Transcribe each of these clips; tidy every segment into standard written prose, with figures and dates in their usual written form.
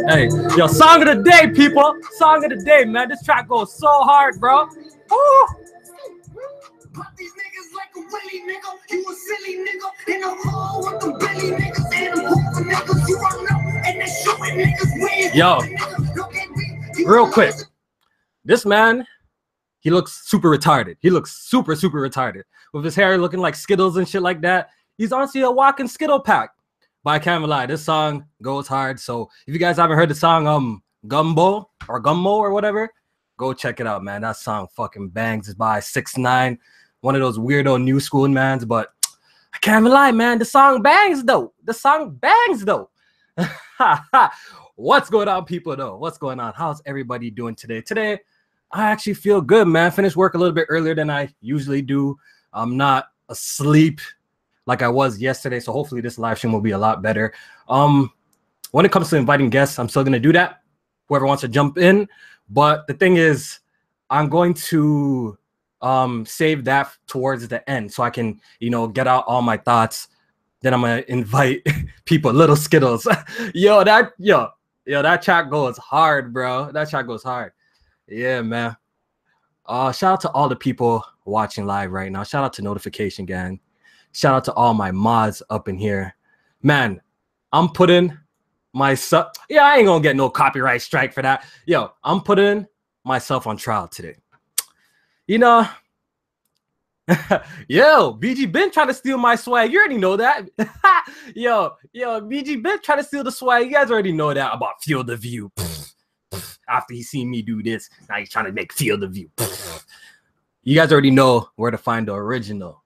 Hey. Yo, song of the day, people. Song of the day, man. This track goes so hard, bro. Woo. Pop these niggas like a willy nigga. You a silly nigga. In a hole with them billy niggas. And them hooper niggas. You don't know. And they shooting niggas. Yo, real quick. This man, he looks super retarded. He looks super retarded. With his hair looking like Skittles and shit like that. He's honestly a walking Skittle pack. But I can't lie, this song goes hard. So if you guys haven't heard the song Gumbo or whatever, go check it out, man. That song fucking bangs. It's by 6ix9ine, one of those weirdo new school mans. But I can't even lie, man. The song bangs though. What's going on, people, though? What's going on? How's everybody doing today? Today, I actually feel good, man. Finished work a little bit earlier than I usually do. I'm not asleep like I was yesterday, so hopefully this live stream will be a lot better. When it comes to inviting guests, I'm still going to do that. Whoever wants to jump in. But the thing is, I'm going to save that towards the end so I can, get out all my thoughts. Then I'm going to invite people, little Skittles. That chat goes hard, bro. That chat goes hard. Yeah, man. Shout out to all the people watching live right now. Shout out to Notification Gang. Shout out to all my mods up in here. Man, I'm putting myself... Yeah, I ain't gonna get no copyright strike for that. Yo, I'm putting myself on trial today. Yo, BG been trying to steal my swag. You already know that. yo, BG been trying to steal the swag. You guys already know that about Feel the View. After he seen me do this, now he's trying to make Feel the View. You guys already know where to find the original.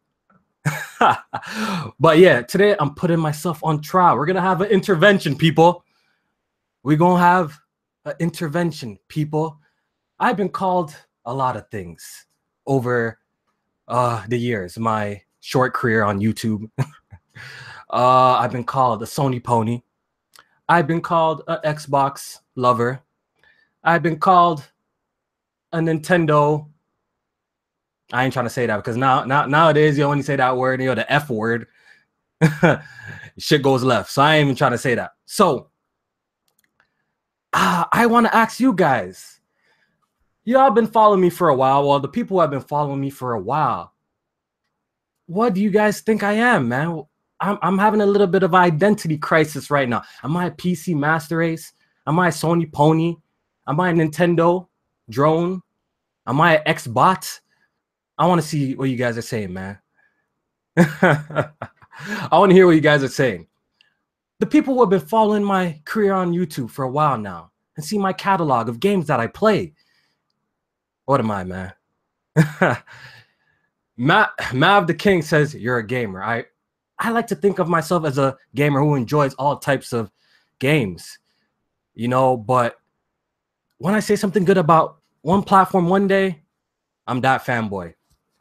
But yeah, today I'm putting myself on trial. We're gonna have an intervention, people. We're gonna have an intervention, people. I've been called a lot of things over the years, my short career on YouTube. I've been called a Sony pony. I've been called an Xbox lover. I've been called a Nintendo. I ain't trying to say that because nowadays you only say that word, the F word. Shit goes left. So I ain't even trying to say that. So I want to ask you guys. Y'all been following me for a while. Well, the people who have been following me for a while. What do you guys think I am, man? I'm having a little bit of identity crisis right now. Am I a PC master race? Am I a Sony pony? Am I a Nintendo drone? Am I an Xbot? I want to see what you guys are saying, man. I want to hear what you guys are saying. The people who have been following my career on YouTube for a while now and see my catalog of games that I play. What am I, man? Mav the King says you're a gamer. I like to think of myself as a gamer who enjoys all types of games, but when I say something good about one platform one day, I'm that fanboy.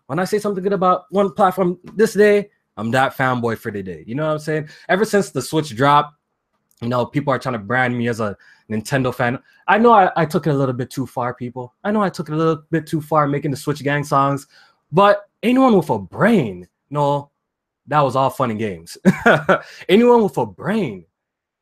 When I say something good about one platform this day, I'm that fanboy for the day. You know what I'm saying? Ever since the Switch dropped, people are trying to brand me as a Nintendo fan. I know I took it a little bit too far, people. I know I took it a little bit too far making the Switch Gang songs, but anyone with a brain, that was all fun and games. Anyone with a brain,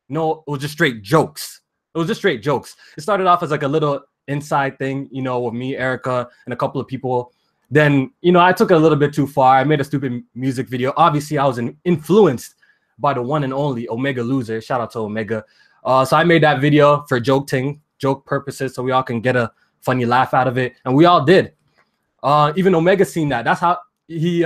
it was just straight jokes. It started off as like a little inside thing, with me, Erica, and a couple of people. Then, I took it a little bit too far. I made a stupid music video. Obviously, I was influenced by the one and only Omega Loser. Shout out to Omega. So I made that video for joke purposes, so we all can get a funny laugh out of it. And we all did. Even Omega seen that. That's how he,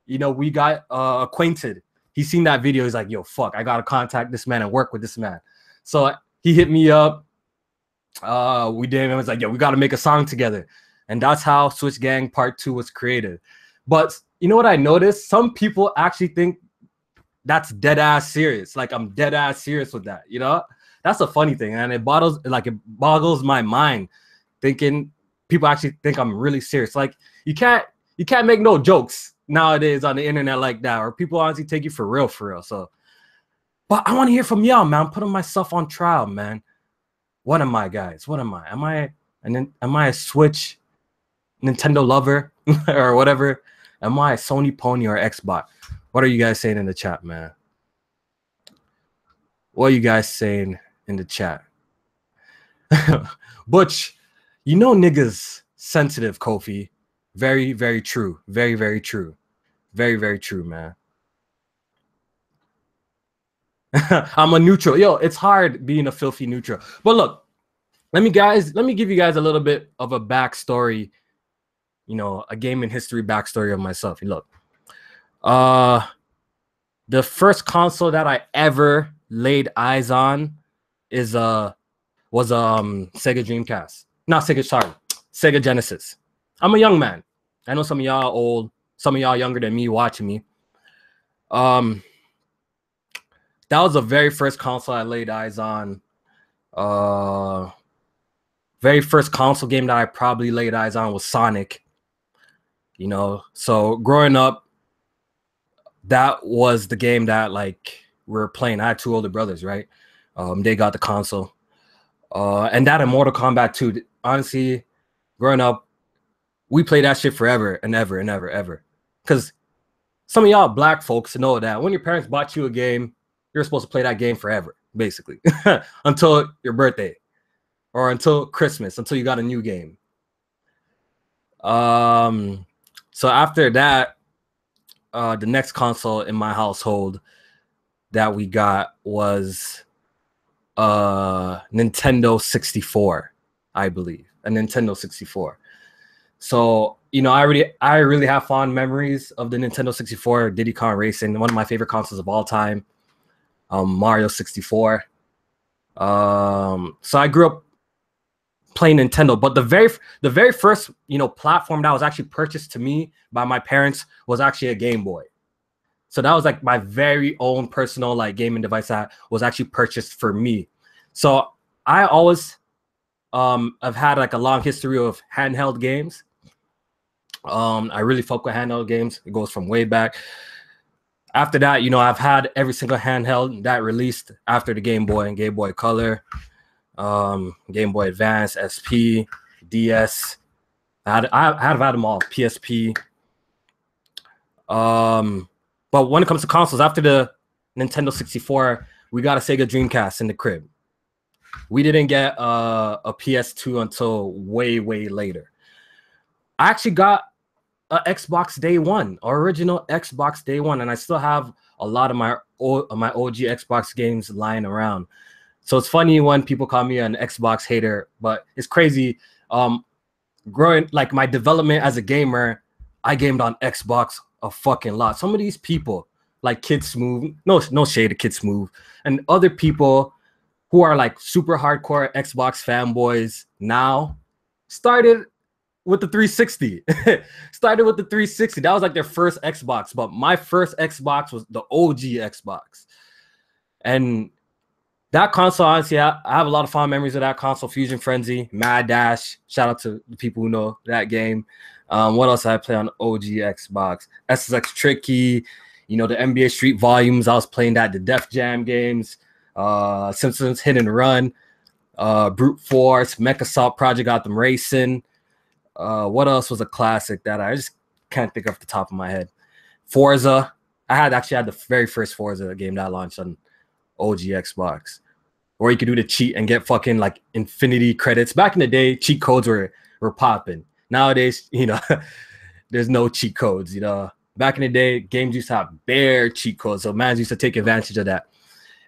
we got acquainted. He seen that video. He's like, yo, fuck, I got to contact this man and work with this man. So he hit me up. We did. And was like, yo, we got to make a song together. And that's how Switch Gang Part 2 was created. But you know what I noticed? Some people actually think that's dead ass serious. Like I'm dead ass serious with that. That's a funny thing, and it boggles my mind thinking people actually think I'm really serious. Like you can't make no jokes nowadays on the internet like that, or people honestly take you for real. So, but I want to hear from y'all, man. I'm putting myself on trial, man. What am I, guys? What am I? Am I a Switch Nintendo lover or whatever? Am I a Sony pony or Xbox? What are you guys saying in the chat, man? What are you guys saying in the chat? Butch, you know niggas sensitive, Kofi. Very, very true. Very, very true. Very, very true, man. I'm a neutral. Yo, it's hard being a filthy neutral. But look, let me give you guys a little bit of a backstory, you know, a gaming history backstory of myself. Look, the first console that I ever laid eyes on was Sega Dreamcast. Not Sega, sorry, Sega Genesis. I'm a young man. I know some of y'all old, some of y'all younger than me watching me. That was the very first console I laid eyes on. Very first console game that I probably laid eyes on was Sonic. You know, so growing up, that was the game that like we were playing. I had two older brothers, right? They got the console. And that and Mortal Kombat 2. Honestly, growing up, we played that shit forever and ever and ever, ever. Because some of y'all black folks know that when your parents bought you a game, you're supposed to play that game forever, basically, until your birthday or until Christmas, until you got a new game. So after that, the next console in my household that we got was Nintendo 64, I believe, a Nintendo 64. So, you know, I really have fond memories of the Nintendo 64, Diddy Kong Racing, one of my favorite consoles of all time. Mario 64. So I grew up playing Nintendo, but the very first, you know, platform that was actually purchased to me by my parents was actually a Game Boy. So that was like my very own personal like gaming device that was actually purchased for me. So I always have had like a long history of handheld games. I really fuck with handheld games. It goes from way back. After that, you know, I've had every single handheld that released after the Game Boy and Game Boy Color, Game Boy Advance, SP, DS. I've had them all, PSP. But when it comes to consoles, after the Nintendo 64, we got a Sega Dreamcast in the crib. We didn't get a PS2 until way, way later. I actually got an Xbox Day One, original Xbox Day One, and I still have a lot of my OG Xbox games lying around. So it's funny when people call me an Xbox hater, but it's crazy. Growing like my development as a gamer, I gamed on Xbox a fucking lot. Some of these people, like Kid Smooth, no shade to Kid Smooth, and other people who are like super hardcore Xbox fanboys now, started with the 360. Started with the 360. That was like their first Xbox, but my first Xbox was the OG Xbox. And that console, honestly, I have a lot of fond memories of that console. Fusion Frenzy, Mad Dash. Shout out to the people who know that game. What else did I play on OG Xbox? SSX Tricky, you know, the NBA Street volumes. I was playing that, the Def Jam games, Simpsons Hit and Run, Brute Force, Mecha Salt Project Gotham Racing. What else was a classic that I just can't think off the top of my head? Forza. I actually had the very first Forza game that launched on OG Xbox, where you could do the cheat and get fucking like infinity credits. Back in the day, cheat codes were popping. Nowadays, you know, there's no cheat codes. You know, back in the day, games used to have bare cheat codes, so man used to take advantage of that.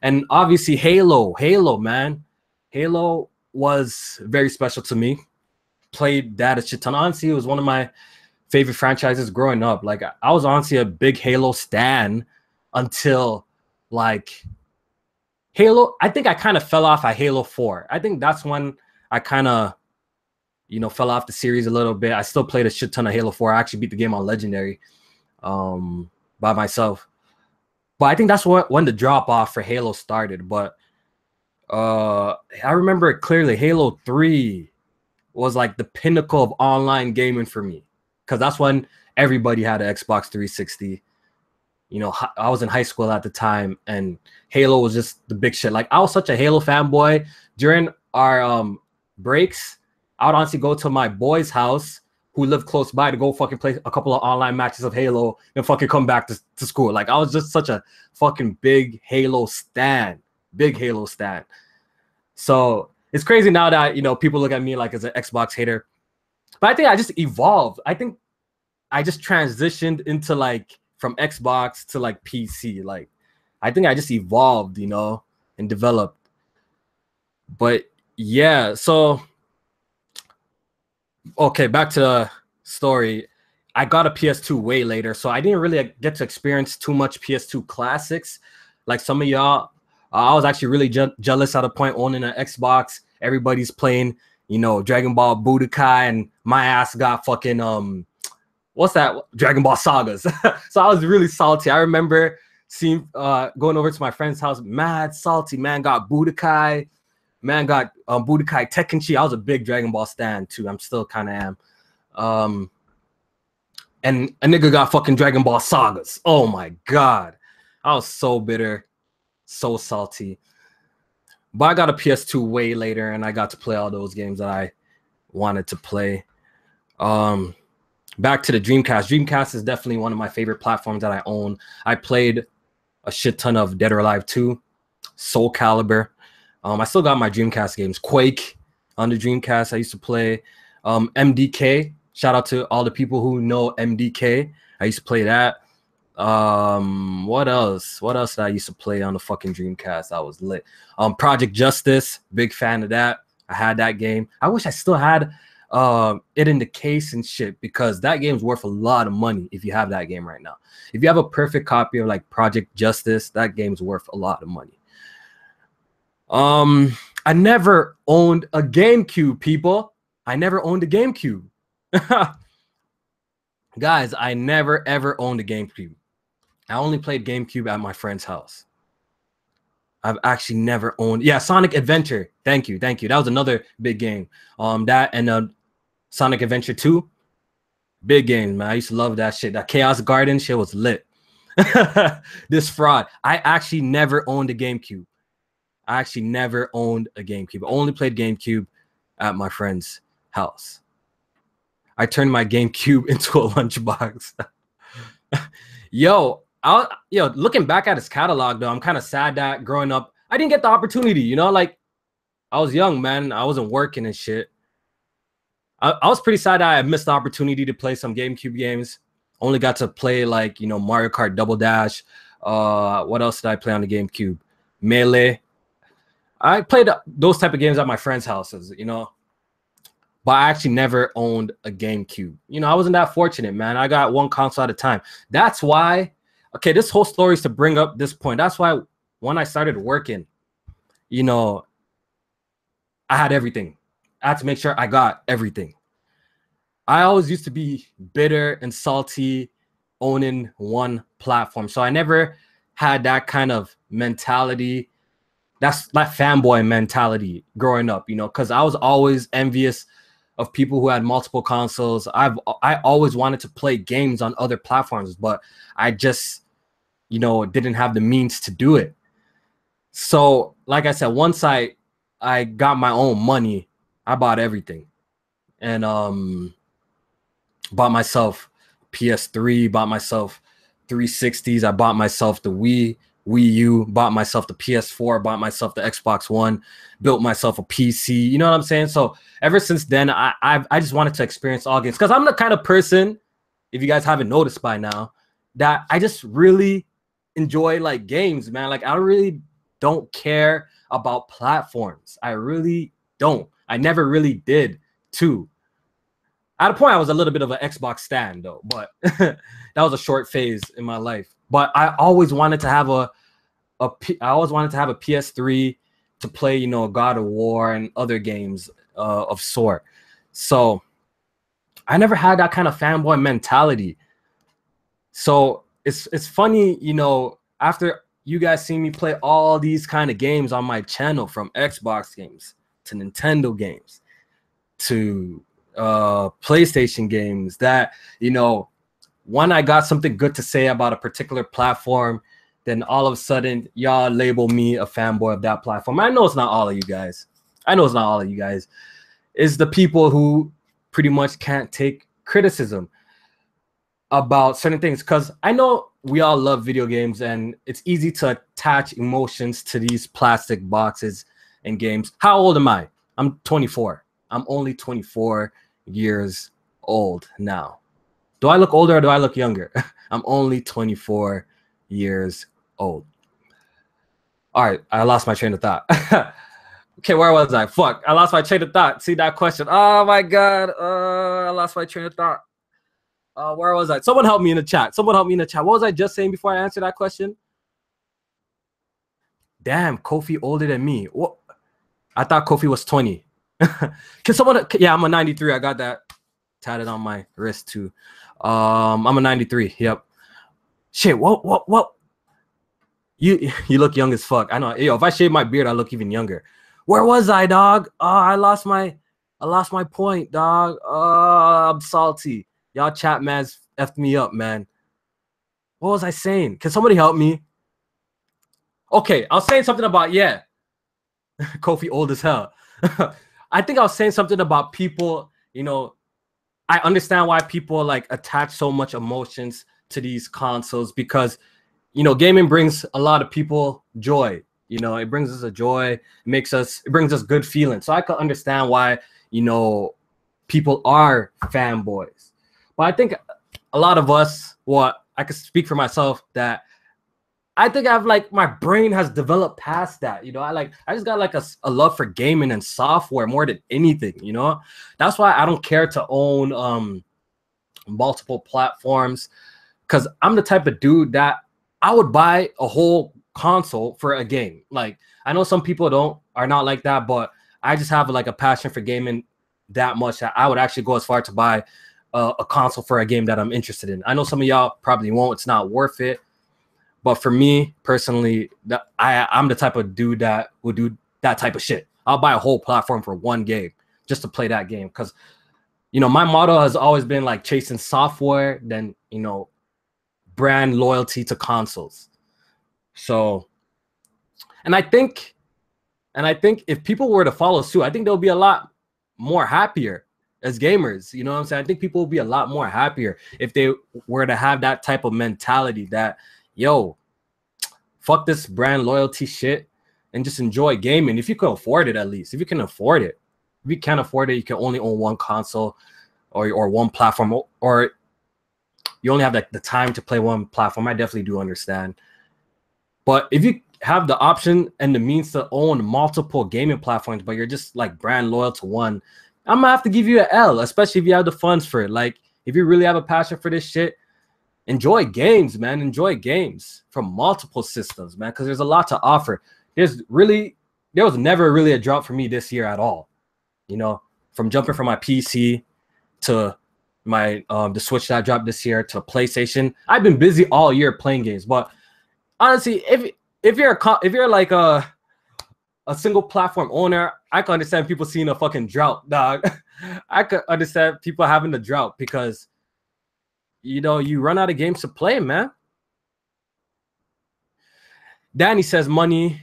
And obviously, Halo, man, Halo was very special to me. Played that a shit ton. Honestly, it was one of my favorite franchises growing up. Like, I was honestly a big Halo stan until like Halo. I think I kind of fell off at Halo 4. I think that's when I kind of, you know, fell off the series a little bit. I still played a shit ton of Halo 4. I actually beat the game on Legendary by myself. But I think that's when the drop off for Halo started. But I remember it clearly. Halo 3 was like the pinnacle of online gaming for me, because that's when everybody had an Xbox 360. You know, I was in high school at the time, and Halo was just the big shit. Like, I was such a Halo fanboy. During our breaks, I would honestly go to my boy's house, who lived close by to go fucking play a couple of online matches of Halo and fucking come back to school. Like, I was just such a fucking big Halo stan. Big Halo stan. So it's crazy now that, you know, people look at me like as an Xbox hater. But I think I just evolved. I think I just transitioned into like from Xbox to like PC. Like, I think I just evolved, you know, and developed. But yeah, so okay, back to the story. I got a PS2 way later, so I didn't really get to experience too much PS2 classics. Like some of y'all, I was actually really jealous at a point owning an Xbox. Everybody's playing, you know, Dragon Ball Budokai, and my ass got fucking what's that? Dragon Ball Sagas. So I was really salty. I remember seeing going over to my friend's house, mad salty. Man got Budokai. Man got Budokai Tekkenchi. I was a big Dragon Ball stan too. I'm still kind of am. And a nigga got fucking Dragon Ball Sagas. Oh my god, I was so bitter, so salty. But I got a PS2 way later, and I got to play all those games that I wanted to play. Back to the Dreamcast. Dreamcast is definitely one of my favorite platforms that I own. I played a shit ton of Dead or Alive 2, Soul Calibur. I still got my Dreamcast games. Quake on the Dreamcast I used to play. MDK. Shout out to all the people who know MDK. I used to play that. What else? What else did I used to play on the fucking Dreamcast? I was lit. Project Justice. Big fan of that. I had that game. I wish I still had it in the case and shit, because that game's worth a lot of money if you have that game right now. If you have a perfect copy of like Project Justice, that game's worth a lot of money. I never owned a GameCube, people. I never owned a GameCube. Guys, I never ever owned a GameCube. I only played GameCube at my friend's house. I've actually never owned. Yeah, Sonic Adventure. Thank you. That was another big game. That and Sonic Adventure 2. Big game, man. I used to love that shit. That Chaos Garden shit was lit. This fraud. I actually never owned a GameCube. I actually never owned a GameCube. I only played GameCube at my friend's house. I turned my GameCube into a lunchbox. Yo, looking back at his catalog, though, I'm kind of sad that growing up, I didn't get the opportunity, you know? Like, I was young, man. I wasn't working and shit. I was pretty sad that I missed the opportunity to play some GameCube games. Only got to play, like, you know, Mario Kart Double Dash. What else did I play on the GameCube? Melee. I played those type of games at my friends' houses, you know? But I actually never owned a GameCube. You know, I wasn't that fortunate, man. I got one console at a time. That's why, okay, this whole story is to bring up this point. That's why when I started working, you know, I had everything. I had to make sure I got everything. I always used to be bitter and salty owning one platform. So I never had that kind of mentality. That's that fanboy mentality growing up, you know, because I was always envious of people who had multiple consoles. I always wanted to play games on other platforms, but I just, you know, didn't have the means to do it. So, like I said, once I got my own money, I bought everything. And bought myself PS3, bought myself 360s, I bought myself the Wii U, bought myself the PS4, bought myself the Xbox One, built myself a PC. You know what I'm saying? So ever since then, I just wanted to experience all games, because I'm the kind of person, if you guys haven't noticed by now, that I just really enjoy like games, man. Like I really don't care about platforms. I really don't. I never really did too. At a point, I was a little bit of an Xbox stan though, but that was a short phase in my life. But I always wanted to have a PS3 to play, you know, God of War and other games of sort. So I never had that kind of fanboy mentality. So it's funny, you know, after you guys see me play all these kind of games on my channel, from Xbox games to Nintendo games to PlayStation games, that, you know, when I got something good to say about a particular platform, then all of a sudden y'all label me a fanboy of that platform. I know it's not all of you guys. It's the people who pretty much can't take criticism about certain things, because I know we all love video games and it's easy to attach emotions to these plastic boxes and games. How old am I? I'm 24. I'm only 24 years old now. Do I look older or do I look younger? I'm only 24 years old. All right, I lost my train of thought. Okay, where was I? Fuck, I lost my train of thought. See that question? Oh my god, I lost my train of thought. Where was I? Someone help me in the chat. Someone help me in the chat. What was I just saying before I answered that question? Damn, Kofi older than me. What? I thought Kofi was 20. Can someone? Yeah, I'm a 93. I got that tatted on my wrist too. I'm a 93. Yep. Shit. What? You look young as fuck. I know. Yo, if I shave my beard, I look even younger. Where was I, dog? I lost my point, dog. I'm salty. Y'all chat mans effed me up, man. What was I saying? Can somebody help me? Okay, I was saying something about, yeah. Kofi old as hell. I think I was saying something about people, you know, I understand why people like attach so much emotions to these consoles because, you know, gaming brings a lot of people joy. You know, it brings us a joy, it brings us good feelings. So I can understand why, you know, people are fanboys. But I think a lot of us, I could speak for myself that I think I've like my brain has developed past that. You know, I just got like a love for gaming and software more than anything, you know. That's why I don't care to own multiple platforms, because I'm the type of dude that I would buy a whole console for a game. Like, I know some people are not like that, but I just have like a passion for gaming that much that I would actually go as far to buy a console for a game that I'm interested in. I know some of y'all probably won't. It's not worth it. But for me personally, I'm the type of dude that would do that type of shit. I'll buy a whole platform for one game just to play that game. Because, you know, my motto has always been like chasing software, then, you know, brand loyalty to consoles. So, and I think if people were to follow suit, I think they'll be a lot more happier as gamers. You know what I'm saying? I think people will be a lot more happier if they were to have that type of mentality that, yo, fuck this brand loyalty shit and just enjoy gaming. If you can afford it, at least. If you can afford it. If you can't afford it, you can only own one console or one platform, or you only have like the time to play one platform. I definitely do understand. But if you have the option and the means to own multiple gaming platforms, but you're just like brand loyal to one, I'm gonna have to give you an L, especially if you have the funds for it. Like, if you really have a passion for this shit, enjoy games, man. Enjoy games from multiple systems, man, because there's a lot to offer. There was never really a drop for me this year at all. You know, from jumping from my PC to my the Switch that dropped this year to PlayStation. I've been busy all year playing games, but honestly, if you're like a single platform owner, I can understand people seeing a fucking drought, dog. I could understand people having a drought because, you know, you run out of games to play, man. Danny says money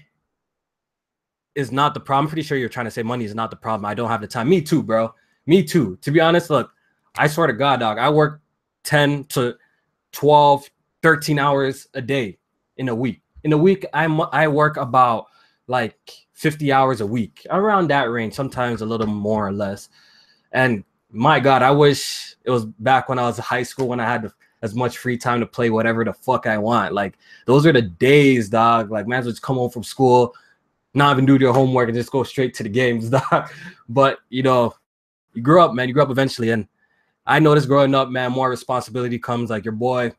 is not the problem. I'm pretty sure you're trying to say money is not the problem. I don't have the time. Me too, bro. Me too. To be honest, look, I swear to God, dog, I work 10 to 12, 13 hours a day in a week. In a week, I work about like 50 hours a week, around that range, sometimes a little more or less. And my God, I wish it was back when I was in high school, when I had as much free time to play whatever the fuck I want. Like, those are the days, dog. Like, man, just come home from school, not even do your homework, and just go straight to the games, dog. But, you know, you grow up, man. You grow up eventually. And I noticed growing up, man, more responsibility comes. Like, your boy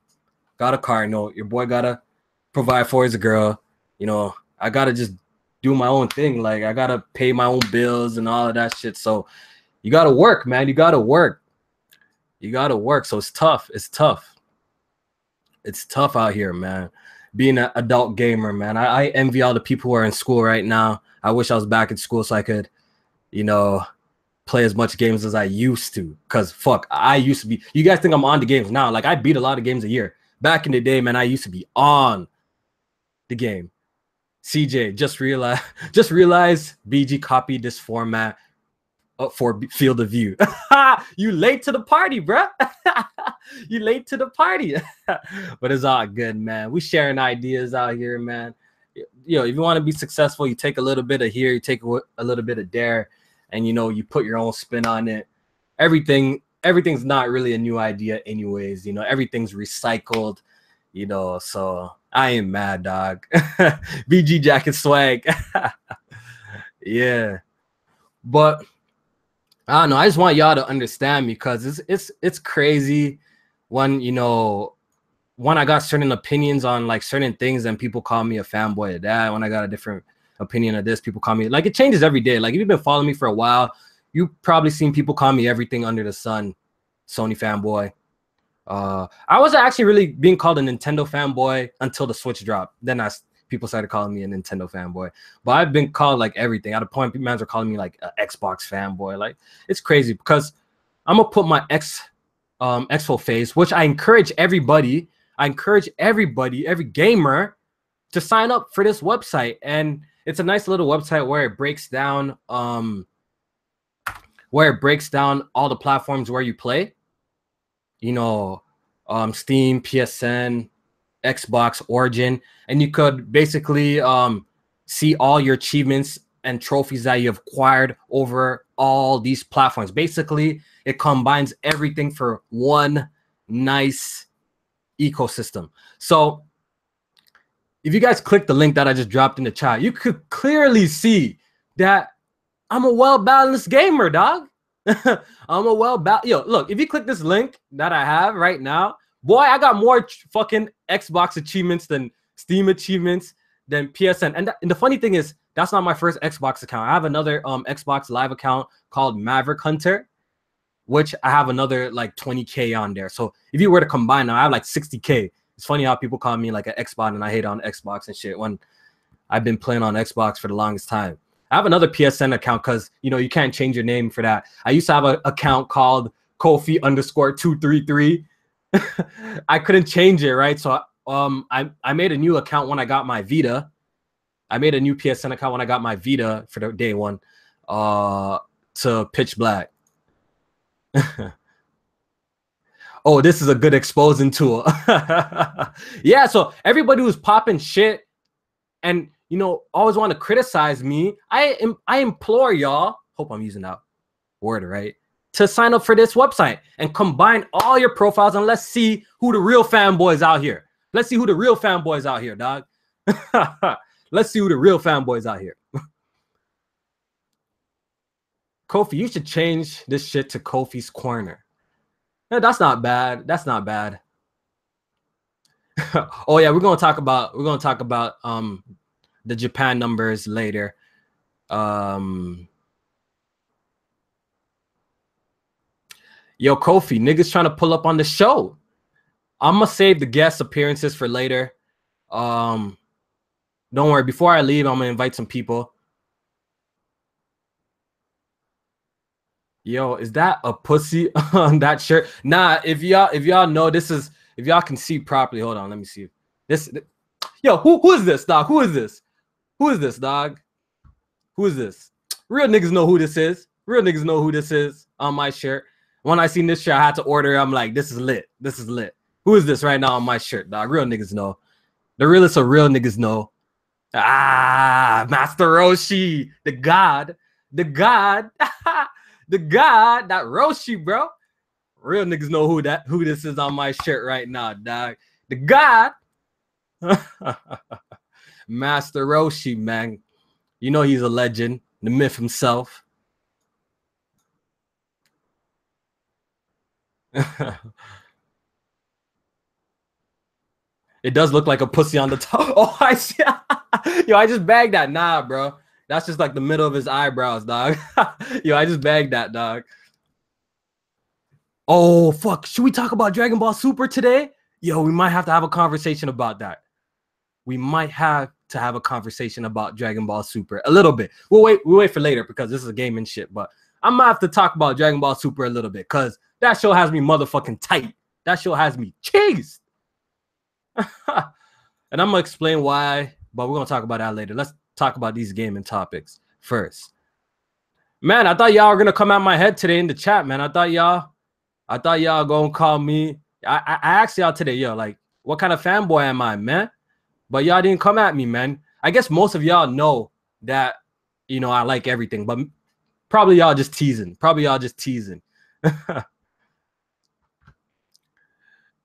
got a car note. Your boy got to provide for his girl. You know, I got to just do my own thing. Like, I got to pay my own bills and all of that shit. So you got to work, man. You got to work. You got to work. So it's tough. It's tough. It's tough out here, man. Being an adult gamer, man. I envy all the people who are in school right now. I wish I was back in school so I could, you know, play as much games as I used to. Because, fuck, I used to be. You guys think I'm on the games now. Like, I beat a lot of games a year. Back in the day, man, I used to be on the game. CJ, just realize BG copied this format for field of view. You late to the party, bro. You late to the party. But it's all good, man. We sharing ideas out here, man. You know, if you want to be successful, you take a little bit of here, you take a little bit of there, and you know, you put your own spin on it. Everything's not really a new idea anyways. You know, everything's recycled, you know, so I ain't mad, dog. BG jacket swag. Yeah. But I don't know. I just want y'all to understand, because it's crazy when, you know, when I got certain opinions on like certain things, and people call me a fanboy of that. When I got a different opinion of this, people call me, like, it changes every day. Like, if you've been following me for a while, you've probably seen people call me everything under the sun. Sony fanboy. I wasn't actually really being called a Nintendo fanboy until the Switch dropped. Then people started calling me a Nintendo fanboy. But I've been called like everything. At a point, people are calling me like an Xbox fanboy. Like, it's crazy, because I'm gonna put my Expo face, which I encourage everybody. Every gamer, to sign up for this website. And it's a nice little website where it breaks down all the platforms where you play. You know, Steam, PSN, Xbox, Origin, and you could basically see all your achievements and trophies that you have acquired over all these platforms. Basically, it combines everything for one nice ecosystem. So if you guys click the link that I just dropped in the chat, you could clearly see that I'm a well-balanced gamer, dog. I'm a look, if you click this link that I have right now, boy, I got more fucking Xbox achievements than Steam achievements than PSN. And the funny thing is, that's not my first Xbox account. I have another Xbox Live account called Maverick Hunter, which I have another like 20K on there. So if you were to combine them, I have like 60K. It's funny how people call me like an Xbot and I hate on Xbox and shit when I've been playing on Xbox for the longest time. I have another PSN account because, you know, you can't change your name for that. I used to have an account called Kofi _233. I couldn't change it, right? So I made a new account when I got my Vita. I made a new PSN account when I got my Vita for the day one to Pitch Black. Oh, this is a good exposing tool. Yeah, so everybody who's popping shit and, you know, always want to criticize me, I implore y'all, hope I'm using that word right, to sign up for this website and combine all your profiles, and let's see who the real fanboys out here. Let's see who the real fanboys out here, dog. Let's see who the real fanboys out here. Kofi, you should change this shit to Kofi's Corner. No, that's not bad. That's not bad. Oh yeah, we're gonna talk about the Japan numbers later. Yo, Kofi, niggas trying to pull up on the show. I'm gonna save the guest appearances for later. Don't worry. Before I leave, I'm gonna invite some people. Yo, is that a pussy on that shirt? Nah, if y'all know this is, if y'all can see properly, hold on, let me see. Yo, who is this, dog? Who is this? Who is this, dog? Who is this? Real niggas know who this is. Real niggas know who this is on my shirt. When I seen this shirt, I had to order. I'm like, this is lit. This is lit. Who is this right now on my shirt, dog? Real niggas know. The realest of real niggas know. Ah, Master Roshi, the god, the god, the god, that Roshi, bro. Real niggas know who this is on my shirt right now, dog. The god, Master Roshi, man. You know he's a legend, the myth himself. It does look like a pussy on the top. Oh, I see. Yo, I just bagged that. Nah, bro. That's just like the middle of his eyebrows, dog. Yo, I just bagged that, dog. Oh, fuck. Should we talk about Dragon Ball Super today? Yo, we might have to have a conversation about that. We might have to have a conversation about Dragon Ball Super a little bit. We'll wait for later because this is a gaming shit. But I might have to talk about Dragon Ball Super a little bit because that show has me motherfucking tight. That show has me cheesed. And I'm gonna explain why, but we're gonna talk about that later. Let's talk about these gaming topics first. Man, I thought y'all were gonna come at my head today in the chat, man. I thought y'all gonna call me. I asked y'all today, yo, like, what kind of fanboy am I, man? But y'all didn't come at me, man. I guess most of y'all know that, you know, I like everything, but probably y'all just teasing. Probably y'all just teasing.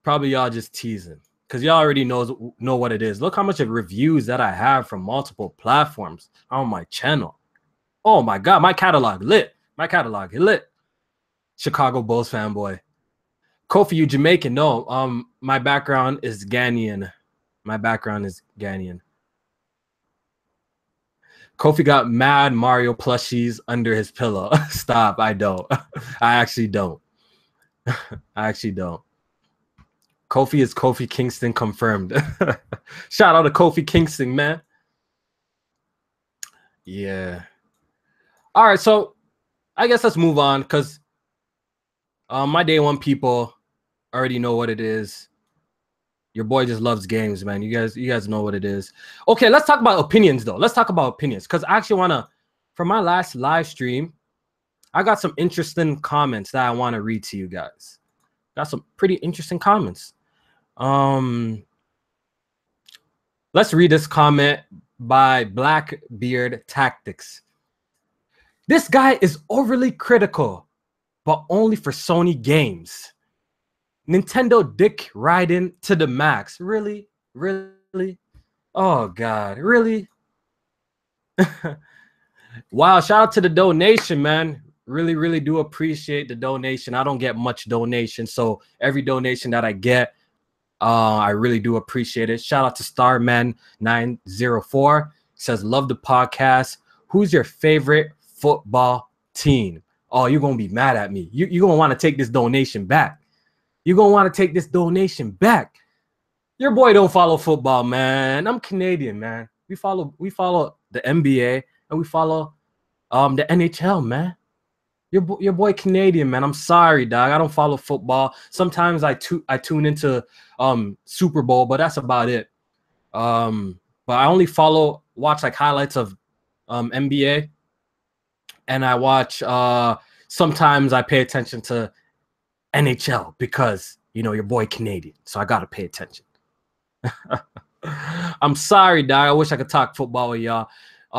Probably y'all just teasing. Because y'all already know what it is. Look how much of reviews that I have from multiple platforms on my channel. Oh my God, my catalog lit. My catalog lit. Chicago Bulls fanboy. Kofi, you Jamaican? No, my background is Ghanaian. My background is Ghanaian. Kofi got mad Mario plushies under his pillow. Stop, I don't. I actually don't. I actually don't. Kofi is Kofi Kingston confirmed. Shout out to Kofi Kingston, man. Yeah. All right, so I guess let's move on because my day one people already know what it is. Your boy just loves games, man. You guys know what it is. Okay, let's talk about opinions though. Let's talk about opinions because I actually want to, for my last live stream, I got some interesting comments that I want to read to you guys. Got some pretty interesting comments. Let's read this comment by Blackbeard Tactics. This guy is overly critical, but only for Sony games. Nintendo dick riding to the max. Really? Really? Oh, God. Really? Wow. Shout out to the donation, man. Really, really do appreciate the donation. I don't get much donation. So every donation that I get, I really do appreciate it. Shout out to Starman904. Says, love the podcast. Who's your favorite football team? Oh, you're going to be mad at me. You're going to want to take this donation back. You're going to want to take this donation back. Your boy don't follow football, man. I'm Canadian, man. We follow the NBA and we follow the NHL, man. Your boy Canadian, man. I'm sorry, dog. I don't follow football. Sometimes I tune into Super Bowl, but that's about it. But I only watch like highlights of NBA, and I watch sometimes I pay attention to NHL because, you know, your boy Canadian, so I gotta pay attention. I'm sorry, dog. I wish I could talk football with y'all.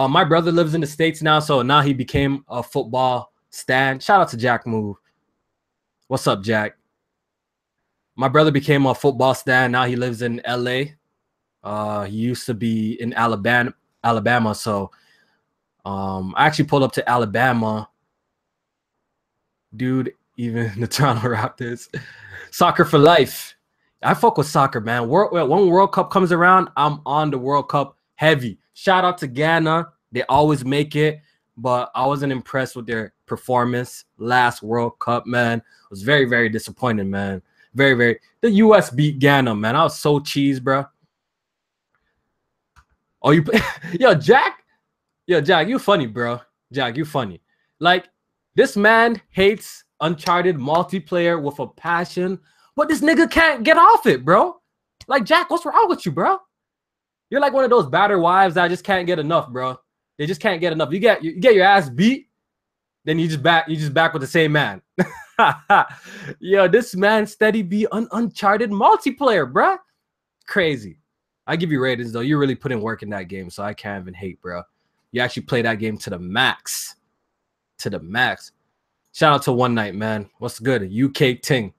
My brother lives in the States now, so now he became a football stan. Shout out to Jack Move. What's up, Jack? My brother became a football stan. Now he lives in LA. He used to be in Alabama. So I actually pulled up to Alabama. Dude, even the Toronto Raptors. Soccer for life. I fuck with soccer, man. When World Cup comes around, I'm on the World Cup heavy. Shout out to Ghana. They always make it, but I wasn't impressed with their performance last World Cup, man. It was very, very disappointing, man. Very, very. The U.S. beat Ghana, man. I was so cheesed, bro. Oh, you yo, Jack? Yo, Jack, you funny, bro. Jack, you funny. Like, this man hates Uncharted multiplayer with a passion, but this nigga can't get off it, bro. Like, Jack, what's wrong with you, bro? You're like one of those battered wives that just can't get enough, bro. They just can't get enough. You get your ass beat, then you just back with the same man. Yo, this man steady be Uncharted multiplayer, bro. Crazy. I give you ratings though. You really put in work in that game, so I can't even hate, bro. You actually play that game to the max. To the max. Shout out to One Night, man. What's good? UK Ting.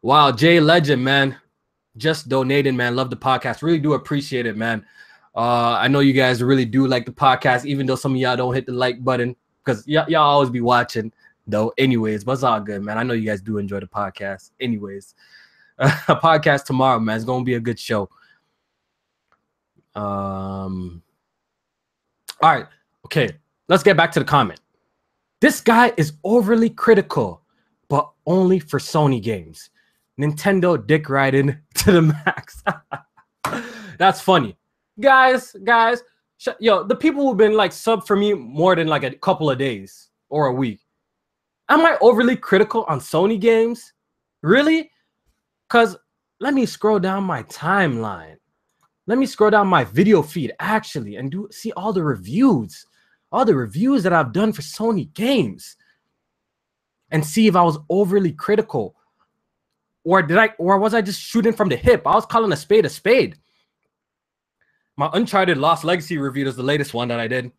Wow, Jay Legend, man. Just donating, man. Love the podcast. Really do appreciate it, man. I know you guys really do like the podcast, even though some of y'all don't hit the like button because y'all always be watching, though. Anyways, but it's all good, man. I know you guys do enjoy the podcast. Anyways, a podcast tomorrow, man. It's gonna be a good show. All right, okay. Let's get back to the comment. This guy is overly critical, but only for Sony games. Nintendo dick riding to the max. That's funny. Guys, yo, the people who've been like sub for me more than like a couple of days or a week. Am I overly critical on Sony games? Really? Because let me scroll down my timeline. Let me scroll down my video feed actually and see all the reviews. all the reviews that I've done for Sony games and see if I was overly critical. Or was I just shooting from the hip? I was calling a spade a spade. My Uncharted Lost Legacy review is the latest one that I did.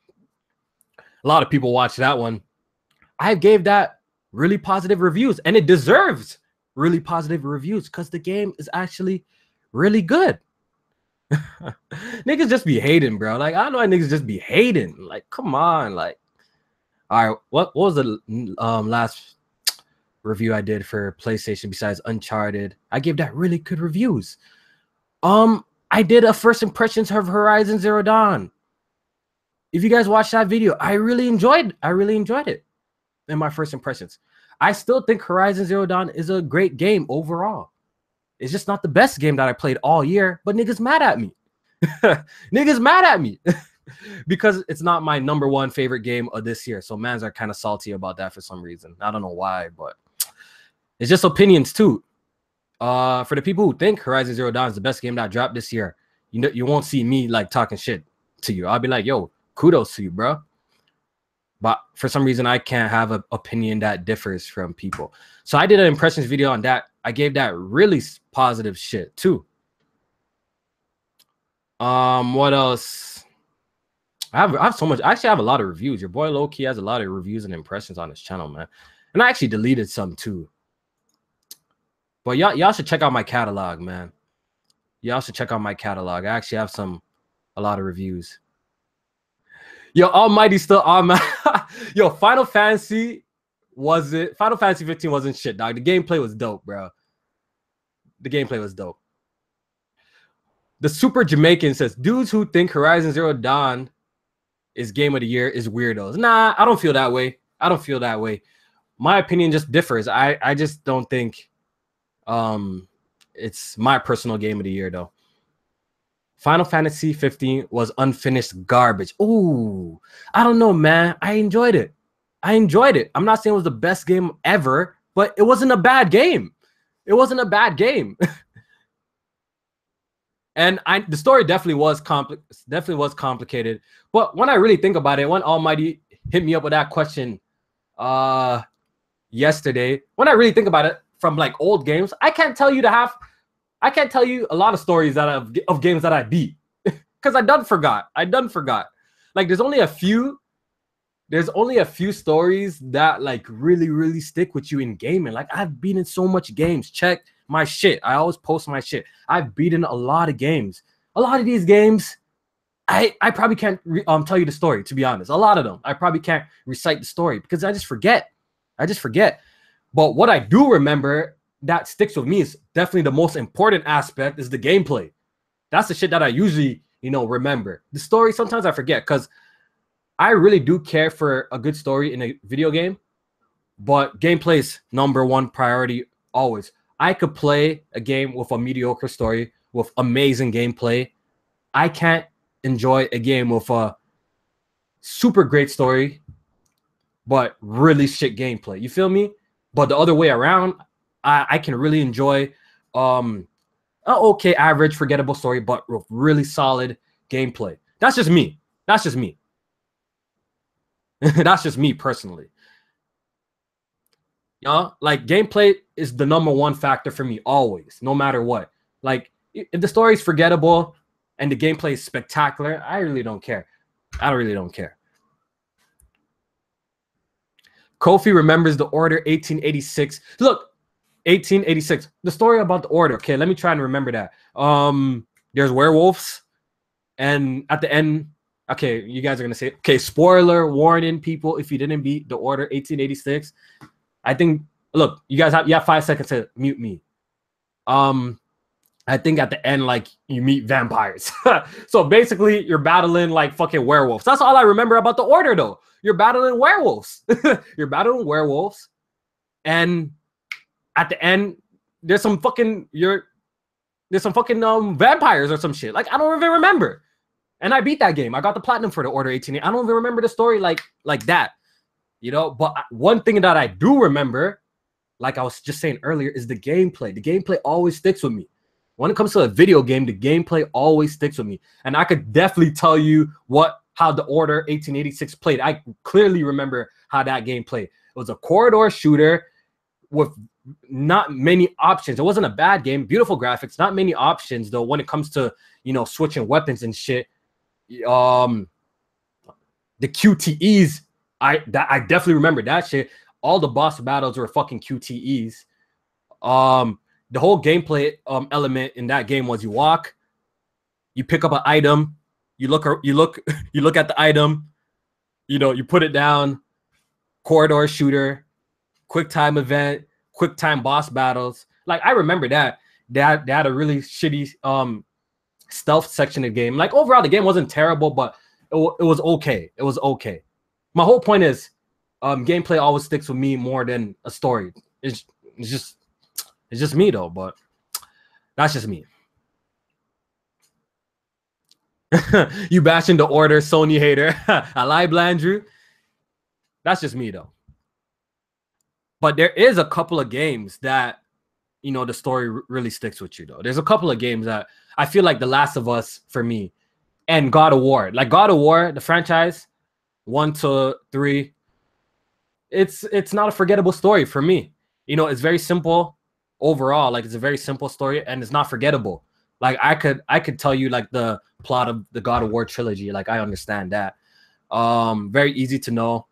A lot of people watched that one. I gave that really positive reviews, and it deserves really positive reviews because the game is actually really good. Niggas just be hating, bro. Like, I know why niggas just be hating. Like, come on. Like, all right, what was the last review I did for PlayStation besides Uncharted? I gave that really good reviews. I did a first impressions of Horizon Zero Dawn. If you guys watched that video, I really enjoyed it in my first impressions. I still think Horizon Zero Dawn is a great game overall. It's just not the best game that I played all year, but niggas mad at me. Niggas mad at me because it's not my #1 favorite game of this year. So mans are kind of salty about that for some reason. I don't know why, but it's just opinions too. For the people who think Horizon Zero Dawn is the best game that dropped this year, you won't see me like talking shit to you. I'll be like, yo, kudos to you, bro. But for some reason, I can't have an opinion that differs from people. So I did an impressions video on that. I gave that really positive shit too. What else? I have so much. I actually have a lot of reviews. Your boy Low-Key has a lot of reviews and impressions on his channel, man. And I actually deleted some too. But y'all should check out my catalog, man. Y'all should check out my catalog. I actually have a lot of reviews. Yo, Almighty still on my yo, Final Fantasy 15 wasn't shit, dog. The gameplay was dope, bro. The gameplay was dope. The Super Jamaican says, dudes who think Horizon Zero Dawn is game of the year is weirdos. Nah, I don't feel that way. I don't feel that way. My opinion just differs. I just don't think it's my personal game of the year though. Final Fantasy 15 was unfinished garbage. Ooh, I don't know, man. I enjoyed it. I'm not saying it was the best game ever, but it wasn't a bad game. It wasn't a bad game. And the story definitely was complicated. But when I really think about it, when Almighty hit me up with that question yesterday, when I really think about it from like old games, I can't tell you a lot of stories of games that I beat because I done forgot. Like there's only a few stories that like really stick with you in gaming. Like I've beaten so much games. Check my shit. I always post my shit. I've beaten a lot of games. A lot of these games, I probably can't tell you the story, to be honest. A lot of them, I probably can't recite the story because I just forget. But what I do remember that sticks with me is definitely the most important aspect is the gameplay. That's the shit that I usually, remember. The story, sometimes I forget because I really do care for a good story in a video game, but gameplay is #1 priority always. I could play a game with a mediocre story with amazing gameplay. I can't enjoy a game with a super great story, but really shit gameplay. You feel me? But the other way around, I can really enjoy okay, average, forgettable story, but with really solid gameplay. That's just me. That's just me personally. Like gameplay is the #1 factor for me always, no matter what. Like if the story is forgettable and the gameplay is spectacular, I really don't care. Kofi remembers the Order 1886. Look, 1886. The story about the Order. Okay, let me try and remember that. There's werewolves, and at the end, okay, you guys are gonna say, okay, spoiler warning, people, if you didn't beat the Order 1886. I think, look, you have 5 seconds to mute me. I think at the end, like, you meet vampires. So basically, you're battling like fucking werewolves. That's all I remember about the Order, though. You're battling werewolves. And at the end, there's some fucking vampires or some shit. Like, I don't even remember. And I beat that game. I got the platinum for the Order 18. I don't even remember the story like that. But one thing that I do remember, like I was just saying earlier, is the gameplay. The gameplay always sticks with me. When it comes to a video game, the gameplay always sticks with me. And I could definitely tell you how the Order 1886 played. I clearly remember how that game played. It was a corridor shooter with not many options. It wasn't a bad game. Beautiful graphics. Not many options though when it comes to, you know, switching weapons and shit. The QTEs, I definitely remember that shit. All the boss battles were fucking QTEs. The whole gameplay element in that game was you walk, you pick up an item, you look at the item, you know, you put it down. Corridor shooter, quick time event, quick time boss battles. Like I remember that. They had a really shitty stealth section of the game. Like overall, the game wasn't terrible, but it was okay. It was okay. My whole point is, gameplay always sticks with me more than a story. It's just me though, but that's just me. You bashing the Order, Sony hater. I lie, Blandrew. That's just me though. But there is a couple of games that, you know, the story really sticks with you though. There's a couple of games that I feel like The Last of Us for me, and God of War. Like God of War, the franchise, 1 to 3. It's not a forgettable story for me. You know, it's very simple overall. Like it's a very simple story and it's not forgettable. Like I could tell you like the plot of the God of War trilogy. Like I understand that. Very easy to know.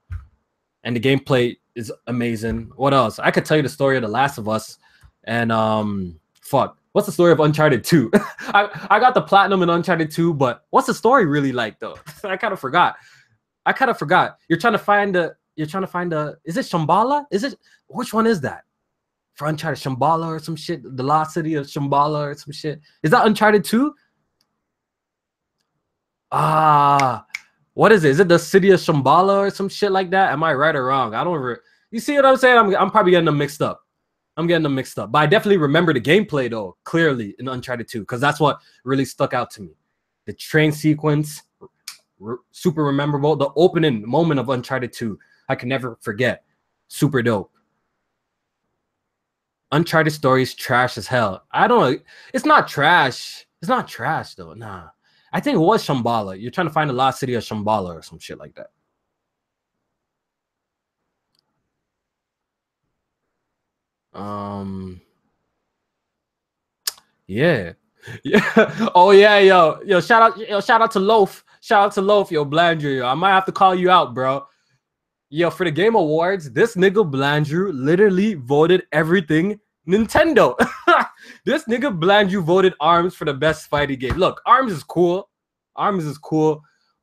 And the gameplay is amazing. What else? I could tell you the story of The Last of Us. And fuck. What's the story of Uncharted 2? I got the platinum in Uncharted 2, but what's the story really like though? I kind of forgot. You're trying to find is it Shambhala? Which one is that? For Uncharted, Shambhala or some shit? The Lost City of Shambhala or some shit. Is that Uncharted 2? What is it? Is it the city of Shambhala or some shit like that? Am I right or wrong? I don't remember. You see what I'm saying? I'm probably getting them mixed up. But I definitely remember the gameplay though, clearly in Uncharted 2, because that's what really stuck out to me. The train sequence, super memorable. The opening moment of Uncharted 2, I can never forget. Super dope. Uncharted stories trash as hell. I don't know. It's not trash. It's not trash though. Nah. I think it was Shambhala. You're trying to find the lost city of Shambhala or some shit like that. Yeah. Oh yeah, yo, shout out to Loaf. Shout out to Loaf, yo, Blandrew. Yo. I might have to call you out, bro. Yo, for the Game Awards, this nigga Blandrew literally voted everything Nintendo. This nigga Blandrew voted ARMS for the best fighting game. Look, ARMS is cool.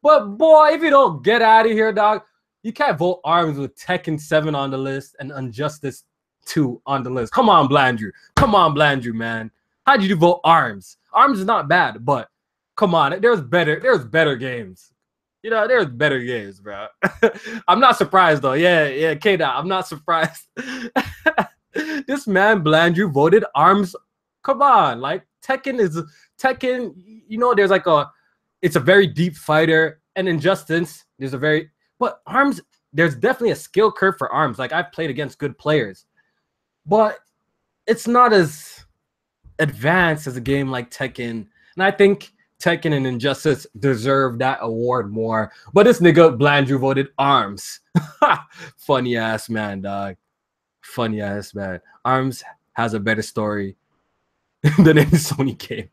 But boy, if you don't get out of here, dog, you can't vote ARMS with Tekken 7 on the list and Injustice 2 on the list. Come on, Blandrew, man. How did you vote ARMS? ARMS is not bad, but come on, there's better games. You know, there's better games, bro. I'm not surprised though. Yeah, K-Dot, I'm not surprised. This man Blandrew voted ARMS. Come on, like Tekken, you know, there's like it's a very deep fighter, and Injustice, but ARMS, there's definitely a skill curve for ARMS. Like I've played against good players, but it's not as advanced as a game like Tekken. And I think Tekken and Injustice deserve that award more. But this nigga Blandrew voted ARMS. Funny ass man, dog. Funny ass man. ARMS has a better story than any Sony game.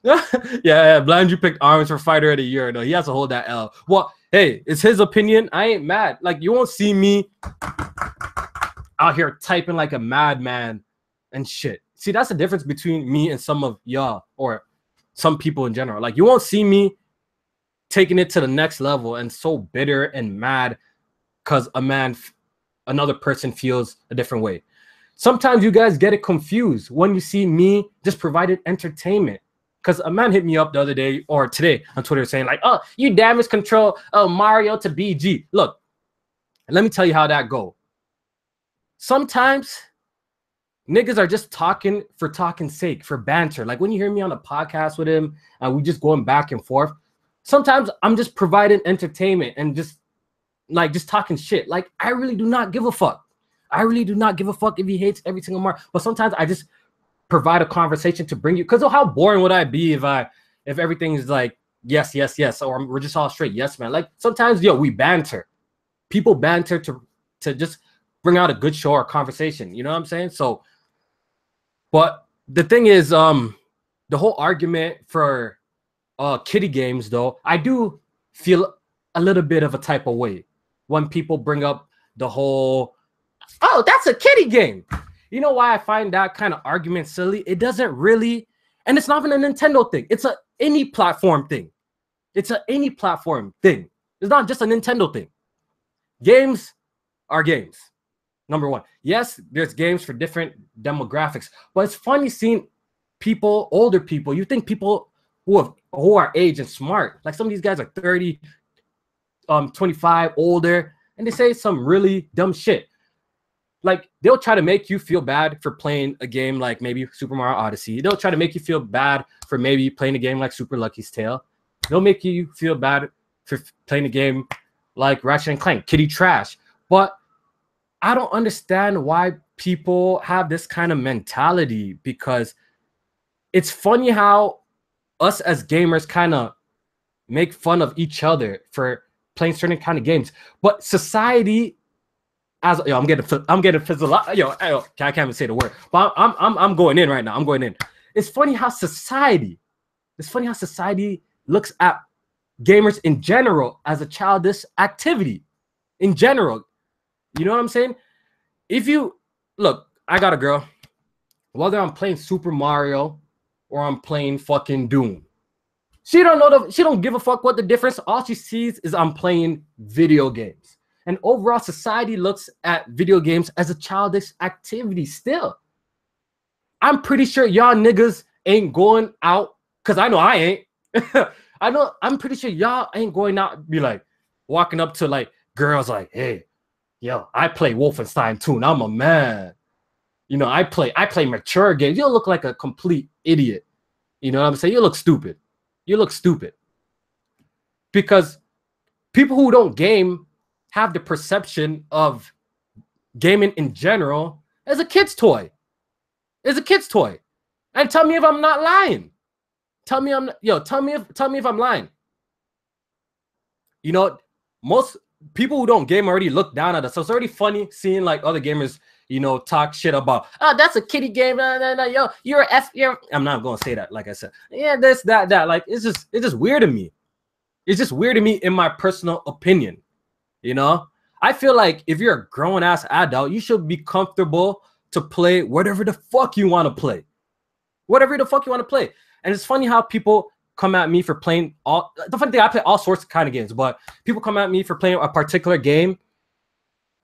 Yeah, Blandrew picked ARMS for Fighter of the Year. No, he has to hold that L. Well, hey, it's his opinion. I ain't mad. Like, you won't see me out here typing like a madman and shit. See, that's the difference between me and some of y'all, or some people in general. Like, you won't see me taking it to the next level and so bitter and mad because another person feels a different way. Sometimes you guys get it confused when you see me just providing entertainment. Because a man hit me up the other day or today on Twitter saying like, oh, you damage control Mario to BG. Look, let me tell you how that go. Sometimes niggas are just talking for talking's sake, for banter. Like when you hear me on a podcast with him and we just going back and forth, sometimes I'm just providing entertainment and just talking shit. Like I really do not give a fuck. I really do not give a fuck if he hates every single mark. But sometimes I just provide a conversation to bring you, because how boring would I be if everything is like yes, yes, yes, or we're just all straight yes, man. Like sometimes, yo, we banter. People banter to just bring out a good show or conversation. You know what I'm saying? So, but the thing is, the whole argument for kiddie games, though, I do feel a little bit of a type of way when people bring up the whole, oh, that's a kiddie game. You know why I find that kind of argument silly? It doesn't really, and it's not even a Nintendo thing. It's a any platform thing. It's a any platform thing. It's not just a Nintendo thing. Games are games. Number one. Yes, there's games for different demographics, but it's funny seeing people, older people. You think people who are age and smart, like some of these guys are 30, 25, older, and they say some really dumb shit. Like they'll try to make you feel bad for playing a game like maybe Super Mario Odyssey. They'll try to make you feel bad for maybe playing a game like Super Lucky's Tale. They'll make you feel bad for playing a game like Ratchet and Clank, Kitty Trash. But I don't understand why people have this kind of mentality, because it's funny how us as gamers kind of make fun of each other for playing certain kind of games. But society, as yo, I'm getting fizzled. Yo, I can't even say the word. But I'm going in right now. I'm going in. It's funny how society looks at gamers in general as a childish activity. In general, you know what I'm saying? If you look, I got a girl. Whether I'm playing Super Mario or I'm playing fucking Doom, she don't give a fuck what the difference. All she sees is I'm playing video games. And overall, society looks at video games as a childish activity still. I'm pretty sure y'all niggas ain't going out, because I know I ain't. I'm pretty sure y'all ain't going out and be like walking up to like girls like, hey, yo, I play Wolfenstein 2 and I'm a man. You know, I play mature games. You'll look like a complete idiot. You know what I'm saying? You look stupid. You look stupid. Because people who don't game have the perception of gaming in general as a kid's toy. It's a kid's toy. And tell me if I'm not lying. Tell me if I'm lying. You know, most people who don't game already look down at us. So it's already funny seeing like other gamers, you know, talk shit about, oh, that's a kiddie game. Yo, you're a F. I'm not gonna say that, like I said. Yeah, this, that. Like, it's just weird to me. It's just weird to me in my personal opinion. You know, I feel like if you're a grown ass adult, you should be comfortable to play whatever the fuck you want to play. Whatever the fuck you want to play. And it's funny how people come at me for playing all the funny thing, I play all sorts of kind of games, but people come at me for playing a particular game,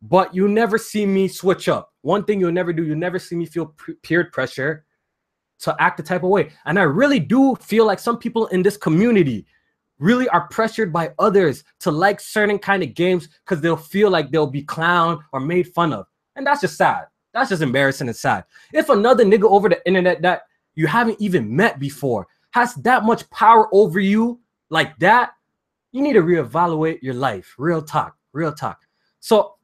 but you never see me switch up. One thing you'll never do, you never see me feel peer pressure to act the type of way. And I really do feel like some people in this community really are pressured by others to like certain kind of games because they'll feel like they'll be clowned or made fun of. And that's just sad. That's just embarrassing and sad. If another nigga over the internet that you haven't even met before has that much power over you like that, you need to reevaluate your life. Real talk. Real talk. So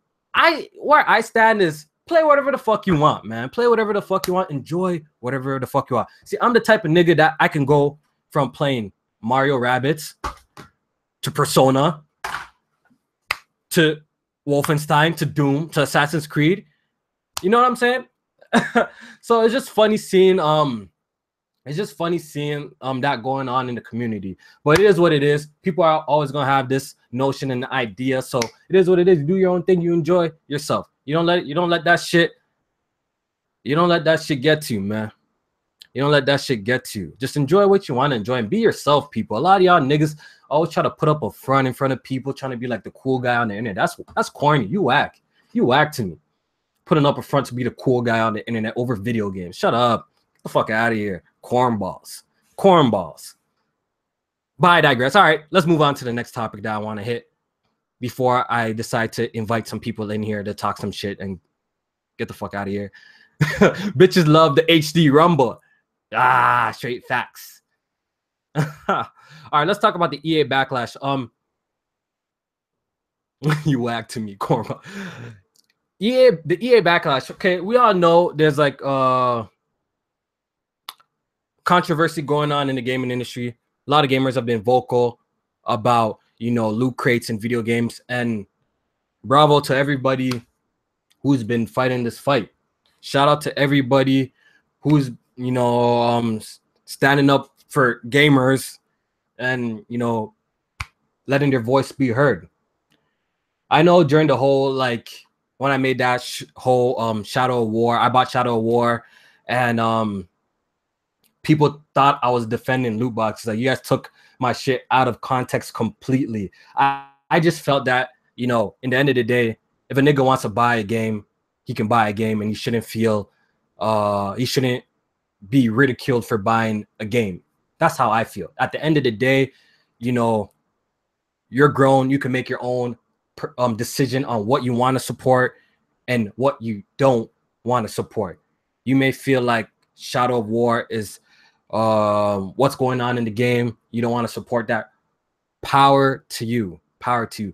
where I stand is play whatever the fuck you want, man. Play whatever the fuck you want. Enjoy whatever the fuck you want. See, I'm the type of nigga that I can go from playing Mario Rabbids to Persona to Wolfenstein to Doom to Assassin's Creed. You know what I'm saying? So it's just funny seeing that going on in the community. But it is what it is. People are always gonna have this notion and idea. So it is what it is. You do your own thing. You enjoy yourself. You don't let that shit get to you, man. You don't let that shit get to you. Just enjoy what you want to enjoy and be yourself, people. A lot of y'all niggas always try to put up a front in front of people, trying to be like the cool guy on the internet. That's corny. You whack. You whack to me. Putting up a front to be the cool guy on the internet over video games. Shut up. Get the fuck out of here. Cornballs. Cornballs. But I digress. All right, let's move on to the next topic that I want to hit before I decide to invite some people in here to talk some shit and get the fuck out of here. Bitches love the HD Rumble. Ah, straight facts. All right, let's talk about the EA Backlash. You whack to me, Cornball. The EA Backlash. Okay, we all know there's like controversy going on in the gaming industry. a lot of gamers have been vocal about, you know, loot crates in video games, and bravo to everybody who's been fighting this fight. Shout out to everybody who's, you know, standing up for gamers and, you know, letting their voice be heard. I know during the whole, like, when I made that whole Shadow of War, I bought Shadow of War, and people thought I was defending loot boxes. Like, you guys took my shit out of context completely. I just felt that, you know, in the end of the day, if a nigga wants to buy a game, he can buy a game, and he shouldn't feel he shouldn't be ridiculed for buying a game. That's how I feel. At the end of the day, you know, you're grown. You can make your own decision on what you want to support and what you don't want to support. You may feel like Shadow of War is what's going on in the game. You don't want to support that. Power to you. Power to you.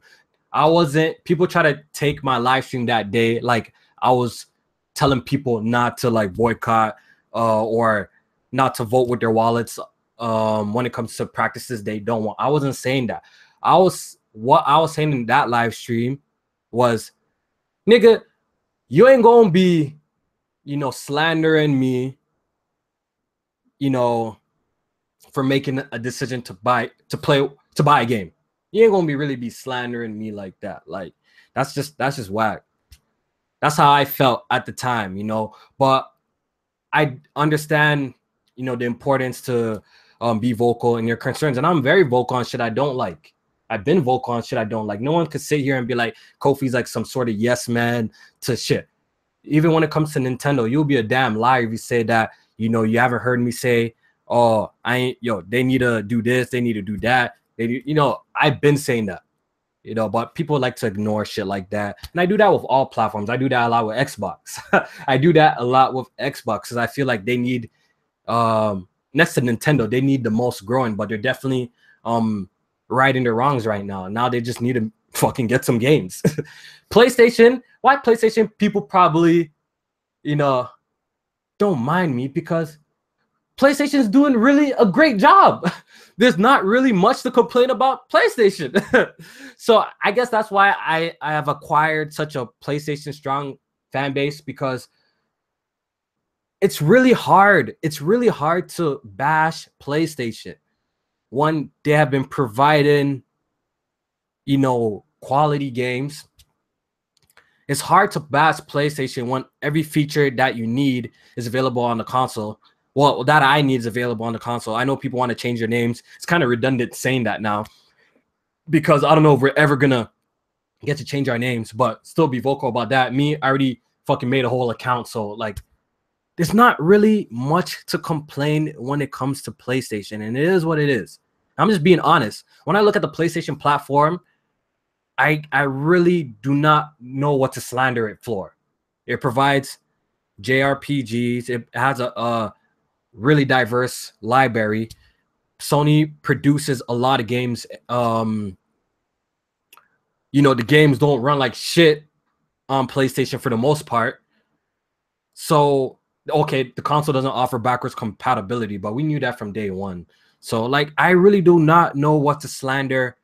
I wasn't, people try to take my live stream that day like I was telling people not to like boycott or not to vote with their wallets when it comes to practices they don't want. I wasn't saying that. What I was saying in that live stream was, nigga, you ain't gonna be, you know, slandering me, you know, for making a decision to buy a game. You ain't gonna really be slandering me like that. Like, that's just whack. That's how I felt at the time, you know. But I understand, you know, the importance to be vocal in your concerns, and I'm very vocal on shit I don't like. I've been vocal on shit I don't like. No one could sit here and be like, Kofi's like some sort of yes man to shit. Even when it comes to Nintendo, you'll be a damn liar if you say that, you know, you haven't heard me say, oh, they need to do this, they need to do that. You know, I've been saying that, you know, but people like to ignore shit like that. And I do that with all platforms. I do that a lot with Xbox. I do that a lot with Xbox because I feel like they need, next to Nintendo, they need the most growing, but they're definitely righting their wrongs right now. Now they just need to fucking get some games. PlayStation, why PlayStation people probably, you know, don't mind me because PlayStation is doing really a great job. There's not really much to complain about PlayStation. So I guess that's why I have acquired such a PlayStation strong fan base, because it's really hard. It's really hard to bash PlayStation. One, they have been providing, you know, quality games. It's hard to bash PlayStation when every feature that you need is available on the console. Well, that I need is available on the console. I know people want to change their names. It's kind of redundant saying that now, because I don't know if we're ever gonna get to change our names, but still be vocal about that. Me, I already fucking made a whole account, so like, there's not really much to complain when it comes to PlayStation, and it is what it is. I'm just being honest. When I look at the PlayStation platform, I really do not know what to slander it for. It provides JRPGs. It has a really diverse library. Sony produces a lot of games. You know, the games don't run like shit on PlayStation for the most part. So, okay, the console doesn't offer backwards compatibility, but we knew that from day one. So, like, I really do not know what to slander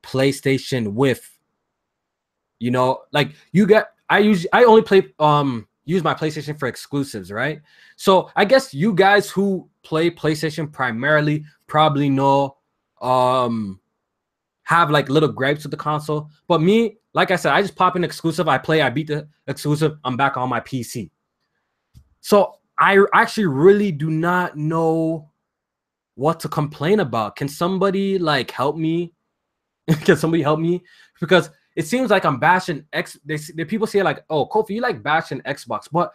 PlayStation with. You know, like, I only play use my PlayStation for exclusives, right? So I guess you guys who play PlayStation primarily probably know have like little gripes with the console. But me, like I said, I just pop in exclusive, I play, I beat the exclusive, I'm back on my PC. So I actually really do not know what to complain about. Can somebody like help me? Can somebody help me? Because it seems like I'm bashing the people say like, oh, Kofi, you like bashing Xbox. But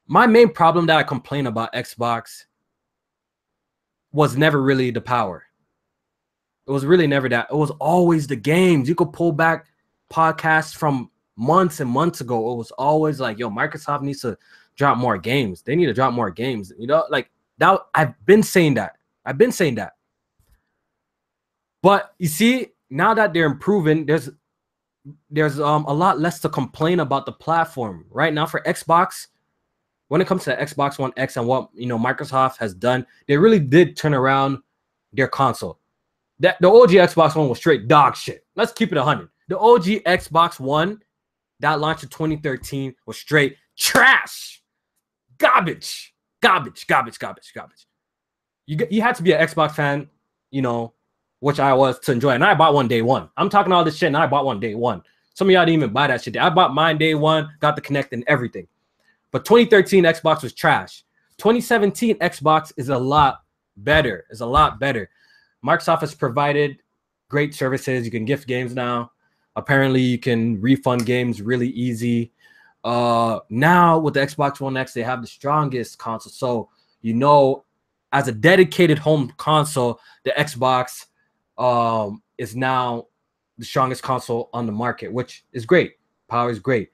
my main problem that I complain about Xbox was never really the power. It was really never that. It was always the games. You could pull back podcasts from months and months ago. It was always like, yo, Microsoft needs to drop more games. They need to drop more games. You know, like that. I've been saying that. But you see, now that they're improving, there's a lot less to complain about the platform right now for Xbox. When it comes to Xbox One X and what, you know, Microsoft has done, they really did turn around their console. That the OG Xbox One was straight dog shit. Let's keep it 100. The OG Xbox One that launched in 2013 was straight trash, garbage. You had to be an Xbox fan, you know, which I was, to enjoy it. And I bought one day one. I'm talking all this shit, and I bought one day one. Some of y'all didn't even buy that shit. I bought mine day one, got the Kinect and everything. But 2013 Xbox was trash. 2017 Xbox is a lot better. Microsoft has provided great services. You can gift games now. Apparently, you can refund games really easy. Now with the Xbox One X, they have the strongest console. So, you know, as a dedicated home console, the Xbox is now the strongest console on the market, which is great. Power is great.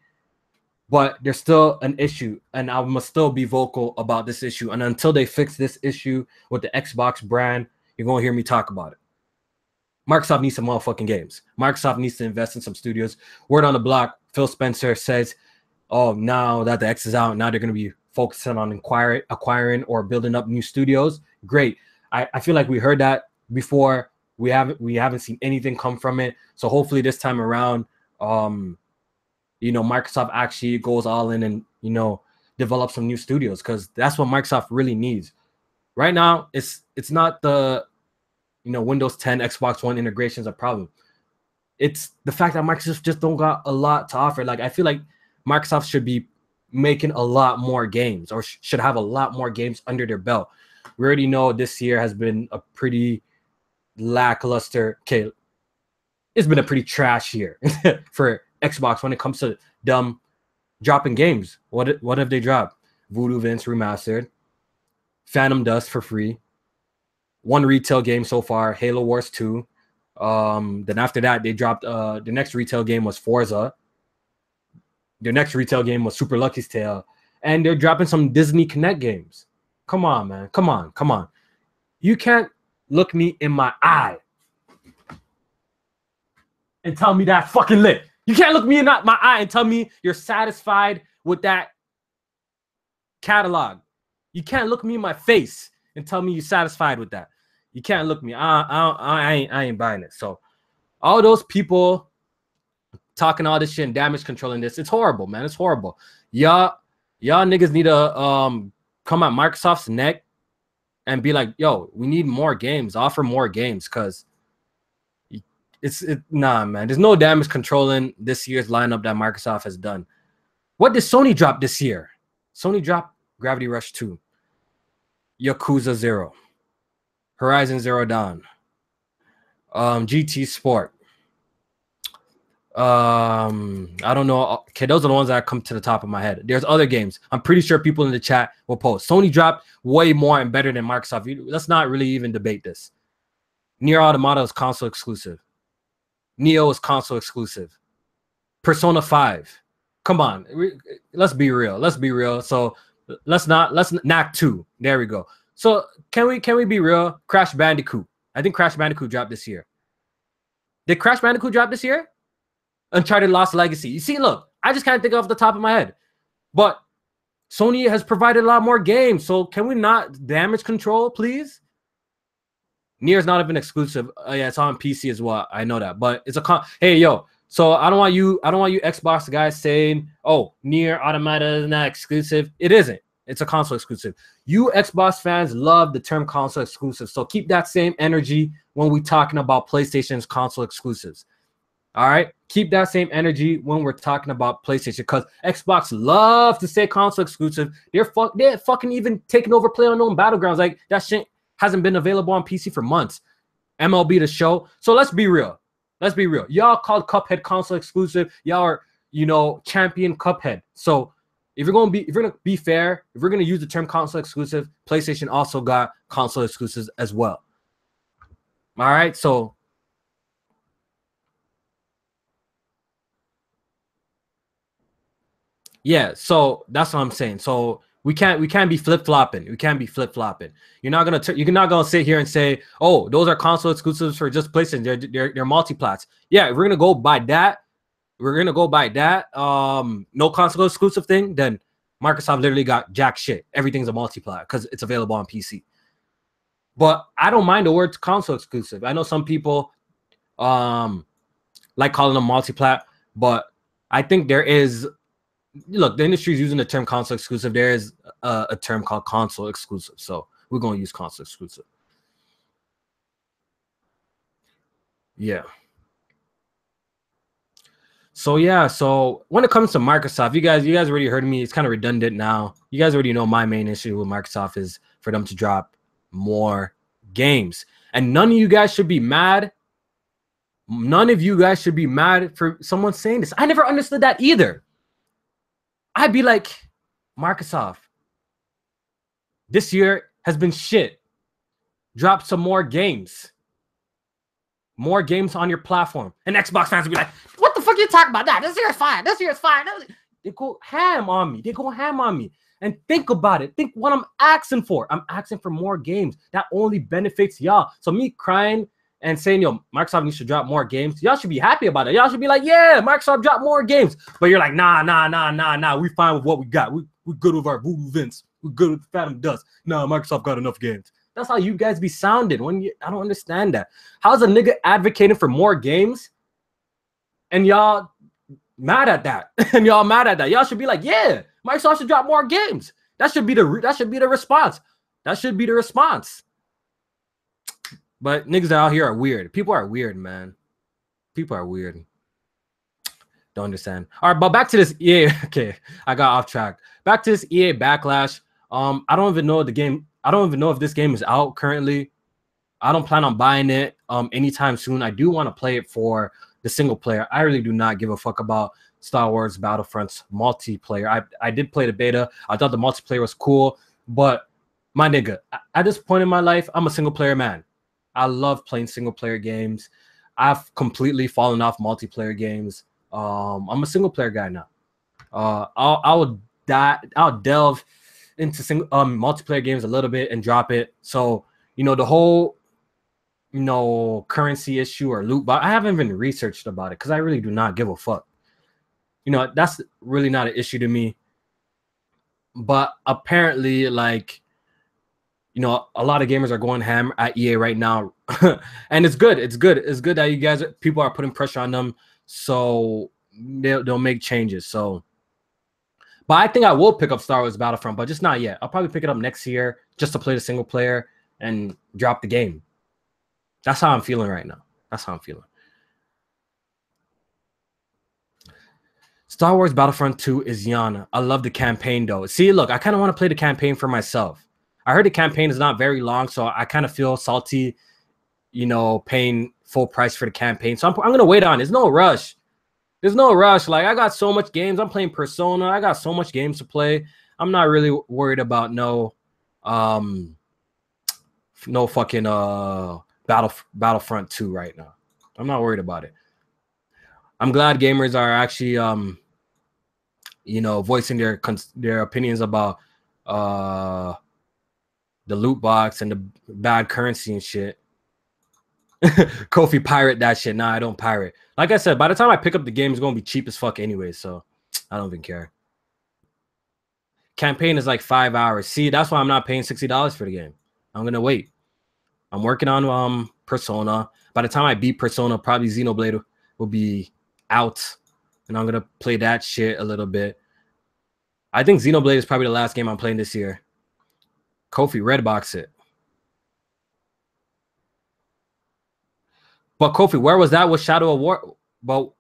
But there's still an issue, and I must still be vocal about this issue. And until they fix this issue with the Xbox brand, you're going to hear me talk about it. Microsoft needs some motherfucking games. Microsoft needs to invest in some studios. Word on the block, Phil Spencer says, oh, now that the X is out, now they're going to be focusing on acquiring or building up new studios. Great. I feel like we heard that before. We haven't seen anything come from it. So hopefully this time around, you know, Microsoft actually goes all in and, you know, develop some new studios, because that's what Microsoft really needs. Right now, it's not the, you know, Windows 10, Xbox One integration is a problem. It's the fact that Microsoft just don't got a lot to offer. Like, I feel like Microsoft should be making a lot more games, or should have a lot more games under their belt. We already know this year has been a pretty lackluster. Okay, it's been a pretty trash year for Xbox when it comes to dumb dropping games. What have they dropped? Voodoo Vince Remastered, Phantom Dust for free, one retail game so far, Halo Wars 2. Then after that, they dropped the next retail game was Forza. Their next retail game was Super Lucky's Tale. And they're dropping some Disney Connect games. Come on, man. Come on. You can't look me in my eye and tell me that's fucking lit. You can't look me in my eye and tell me you're satisfied with that catalog. You can't look me in my face and tell me you're satisfied with that. You can't look me. I ain't buying it. So all those people talking all this shit and damage controlling this, it's horrible, man. It's horrible. Y'all niggas need to come at Microsoft's neck and be like, yo, we need more games. Offer more games, because nah, man. There's no damage controlling this year's lineup that Microsoft has done. What did Sony drop this year? Sony dropped Gravity Rush 2, Yakuza 0, Horizon Zero Dawn, GT Sport. I don't know. Okay, those are the ones that come to the top of my head. There's other games. I'm pretty sure people in the chat will post. Sony dropped way more and better than Microsoft. Let's not really even debate this. Nier Automata is console exclusive. Neo is console exclusive. Persona 5. Come on. Let's be real. So let's knock 2. There we go. So can we be real? Crash Bandicoot. I think Crash Bandicoot dropped this year. Did Crash Bandicoot drop this year? Uncharted Lost Legacy. You see, look, I just can't think off the top of my head. But Sony has provided a lot more games. So can we not damage control, please? Nier's not even exclusive. Yeah, it's on PC as well. I know that. But it's a hey, yo. So I don't want you Xbox guys saying, oh, Nier Automata is not exclusive. It isn't. It's a console exclusive. You Xbox fans love the term console exclusive. So keep that same energy when we're talking about PlayStation's console exclusives. All right? Keep that same energy when we're talking about PlayStation, because Xbox love to say console exclusive. They're fucking even taking over PlayerUnknown Battlegrounds. Like, that shit hasn't been available on PC for months. MLB The Show. So let's be real. Y'all called Cuphead console exclusive. Y'all are, you know, champion Cuphead. So if you're gonna be fair, if we're gonna use the term console exclusive, PlayStation also got console exclusives as well. All right, so yeah, so that's what I'm saying. So we can't be flip-flopping. You're not gonna sit here and say, oh, those are console exclusives for just PlayStation. They're multi-plats. Yeah, if we're gonna go by that, no console exclusive thing, then Microsoft literally got jack shit. Everything's a multi-plat because it's available on PC. But I don't mind the word console exclusive. I know some people like calling them multi-plat, but I think there is, look, the industry is using the term console exclusive. There is a term called console exclusive. So we're going to use console exclusive. Yeah. So yeah, so when it comes to Microsoft, you guys already heard me. It's kind of redundant now. You guys already know my main issue with Microsoft is for them to drop more games. And none of you guys should be mad. None of you guys should be mad for someone saying this. I never understood that either. I'd be like, Microsoft, this year has been shit. Drop some more games. More games on your platform. And Xbox fans would be like, what the fuck are you talking about? That this year's fine. This year's fine. They go ham on me. They go ham on me. And think about it. Think what I'm asking for. I'm asking for more games. That only benefits y'all. So me crying and saying, yo, Microsoft needs to drop more games, y'all should be happy about it. Y'all should be like, yeah, Microsoft drop more games. But you're like, nah. We fine with what we got. We good with our Voodoo Vince. We good with Phantom Dust. Nah, Microsoft got enough games. That's how you guys be sounding. I don't understand that. How's a nigga advocating for more games and y'all mad at that? And y'all mad at that. Y'all should be like, yeah, Microsoft should drop more games. That should be the response. That should be the response. But niggas out here are weird. People are weird, man. People are weird. Don't understand. All right, but back to this EA. Okay, I got off track. Back to this EA Backlash. I don't even know the game. I don't even know if this game is out currently. I don't plan on buying it anytime soon. I do want to play it for the single player. I really do not give a fuck about Star Wars Battlefront's multiplayer. I did play the beta. I thought the multiplayer was cool, but my nigga, at this point in my life, I'm a single player man. I love playing single player games. I've completely fallen off multiplayer games. I'm a single player guy now. I'll delve into multiplayer games a little bit and drop it. So, you know, the whole, you know, currency issue or loot box, I haven't even researched about it because I really do not give a fuck. You know, that's really not an issue to me. But apparently, like, you know, a lot of gamers are going ham at EA right now. And it's good. It's good. It's good that people are putting pressure on them. So they'll make changes. So, but I think I will pick up Star Wars Battlefront, but just not yet. I'll probably pick it up next year just to play the single player and drop the game. That's how I'm feeling right now. That's how I'm feeling. Star Wars Battlefront 2 is Yana. I love the campaign though. See, look, I kind of want to play the campaign for myself. I heard the campaign is not very long, so I kind of feel salty, you know, paying full price for the campaign. So I'm going to wait on it. There's no rush. There's no rush. Like, I got so much games. I'm playing Persona. I got so much games to play. I'm not really worried about no fucking Battlefront 2 right now. I'm not worried about it. I'm glad gamers are actually you know, voicing their opinions about the loot box and the bad currency and shit. Kofi, pirate that shit. Nah, I don't pirate. Like I said, by the time I pick up the game, it's gonna be cheap as fuck anyway, so I don't even care. Campaign is like 5 hours. See, that's why I'm not paying $60 for the game. I'm gonna wait. I'm working on Persona. By the time I beat Persona, probably Xenoblade will be out, and I'm gonna play that shit a little bit. I think Xenoblade is probably the last game I'm playing this year. Kofi, Redbox it. But Kofi, where was that with Shadow of War? But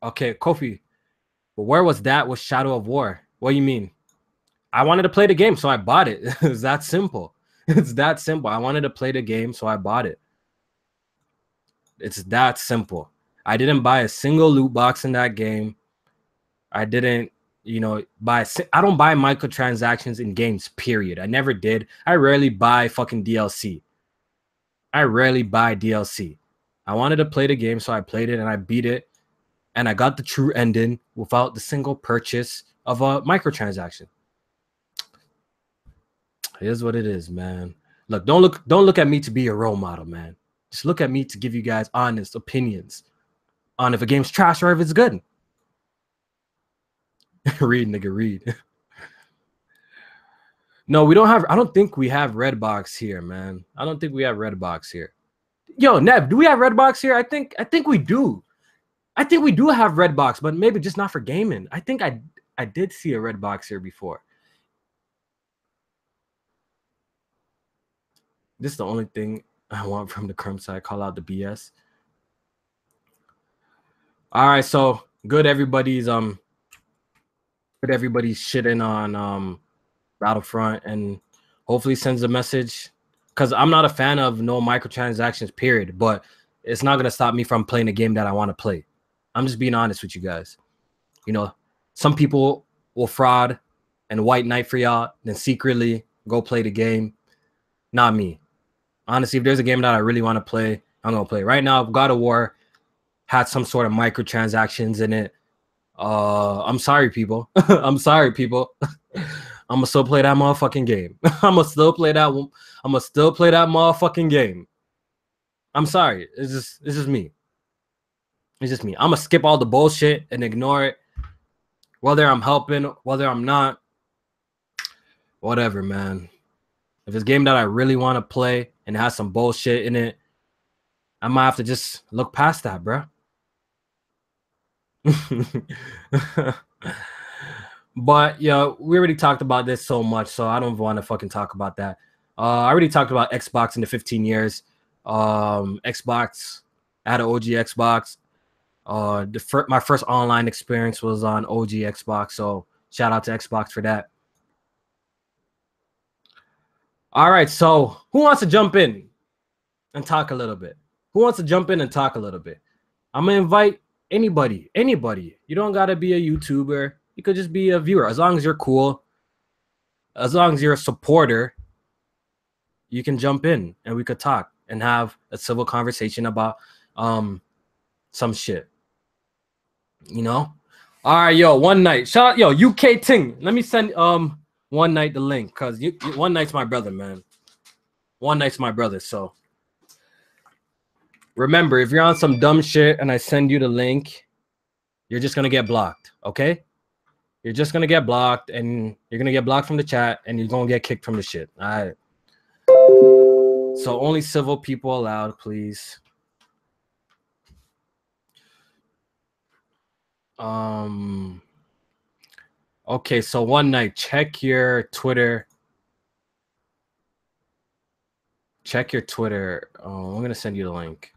okay, Kofi, but where was that with Shadow of War? What do you mean? I wanted to play the game, so I bought it. It's that simple. It's that simple. I wanted to play the game, so I bought it. It's that simple. I didn't buy a single loot box in that game. I didn't, you know, I don't buy microtransactions in games, period. I never did. I rarely buy fucking DLC. I rarely buy DLC. I wanted to play the game, so I played it and I beat it. And I got the true ending without the single purchase of a microtransaction. It is what it is, man. Look, don't look at me to be a role model, man. Just look at me to give you guys honest opinions on if a game's trash or if it's good. Read, nigga, read. No, we don't have. I don't think we have Redbox here, man. I don't think we have Redbox here. Yo, Nev, do we have Redbox here? I think we do. I think we do have Redbox, but maybe just not for gaming. I think I did see a Redbox here before. This is the only thing I want from the Crum side. Call out the BS. All right, so good. Everybody's shitting on Battlefront, and hopefully sends a message, because I'm not a fan of no microtransactions, period. But it's not gonna stop me from playing a game that I want to play. I'm just being honest with you guys. You know, some people will fraud and white knight for y'all, then secretly go play the game. Not me. Honestly, if there's a game that I really want to play, I'm gonna play. Right now, God of War had some sort of microtransactions in it. I'm sorry, people. I'm sorry, people. I'm gonna still play that motherfucking game. I'm gonna still play that motherfucking game. I'm sorry. It's just me. It's just me. I'm gonna skip all the bullshit and ignore it. Whether I'm helping, whether I'm not, whatever, man. If it's a game that I really want to play and it has some bullshit in it, I might have to just look past that, bro. But yeah, we already talked about this so much, so I don't want to fucking talk about that. I already talked about Xbox in the 15 years. Xbox, I had an OG Xbox. My first online experience was on OG Xbox, so shout out to Xbox for that. All right, so who wants to jump in and talk a little bit? Who wants to jump in and talk a little bit? I'm gonna invite anybody. You don't gotta be a YouTuber. You could just be a viewer. As long as you're cool, as long as you're a supporter, you can jump in and we could talk and have a civil conversation about some shit. You know? All right, yo, One Night. Shout out, yo, UK Ting. Let me send One Night the link, because One Night's my brother, man. One Night's my brother, so remember, if you're on some dumb shit and I send you the link, you're just gonna get blocked, okay? You're just gonna get blocked, and you're gonna get blocked from the chat, and you're gonna get kicked from the shit. All right. So only civil people allowed, please. Okay, so One Night, check your Twitter. Check your Twitter. I'm gonna send you the link.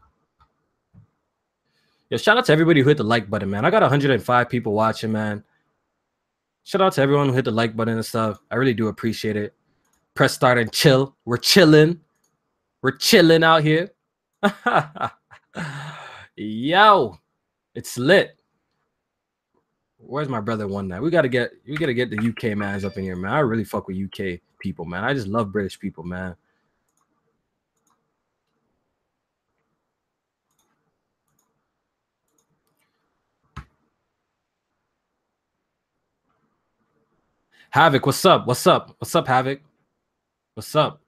Yo, shout out to everybody who hit the like button, man. I got 105 people watching, man. Shout out to everyone who hit the like button and stuff. I really do appreciate it. Press start and chill. We're chilling. We're chilling out here. Yo, it's lit. Where's my brother One Night? We gotta get the UK mans up in here, man. I really fuck with UK people, man. I just love British people, man. Havoc, what's up? What's up? What's up, Havoc? What's up?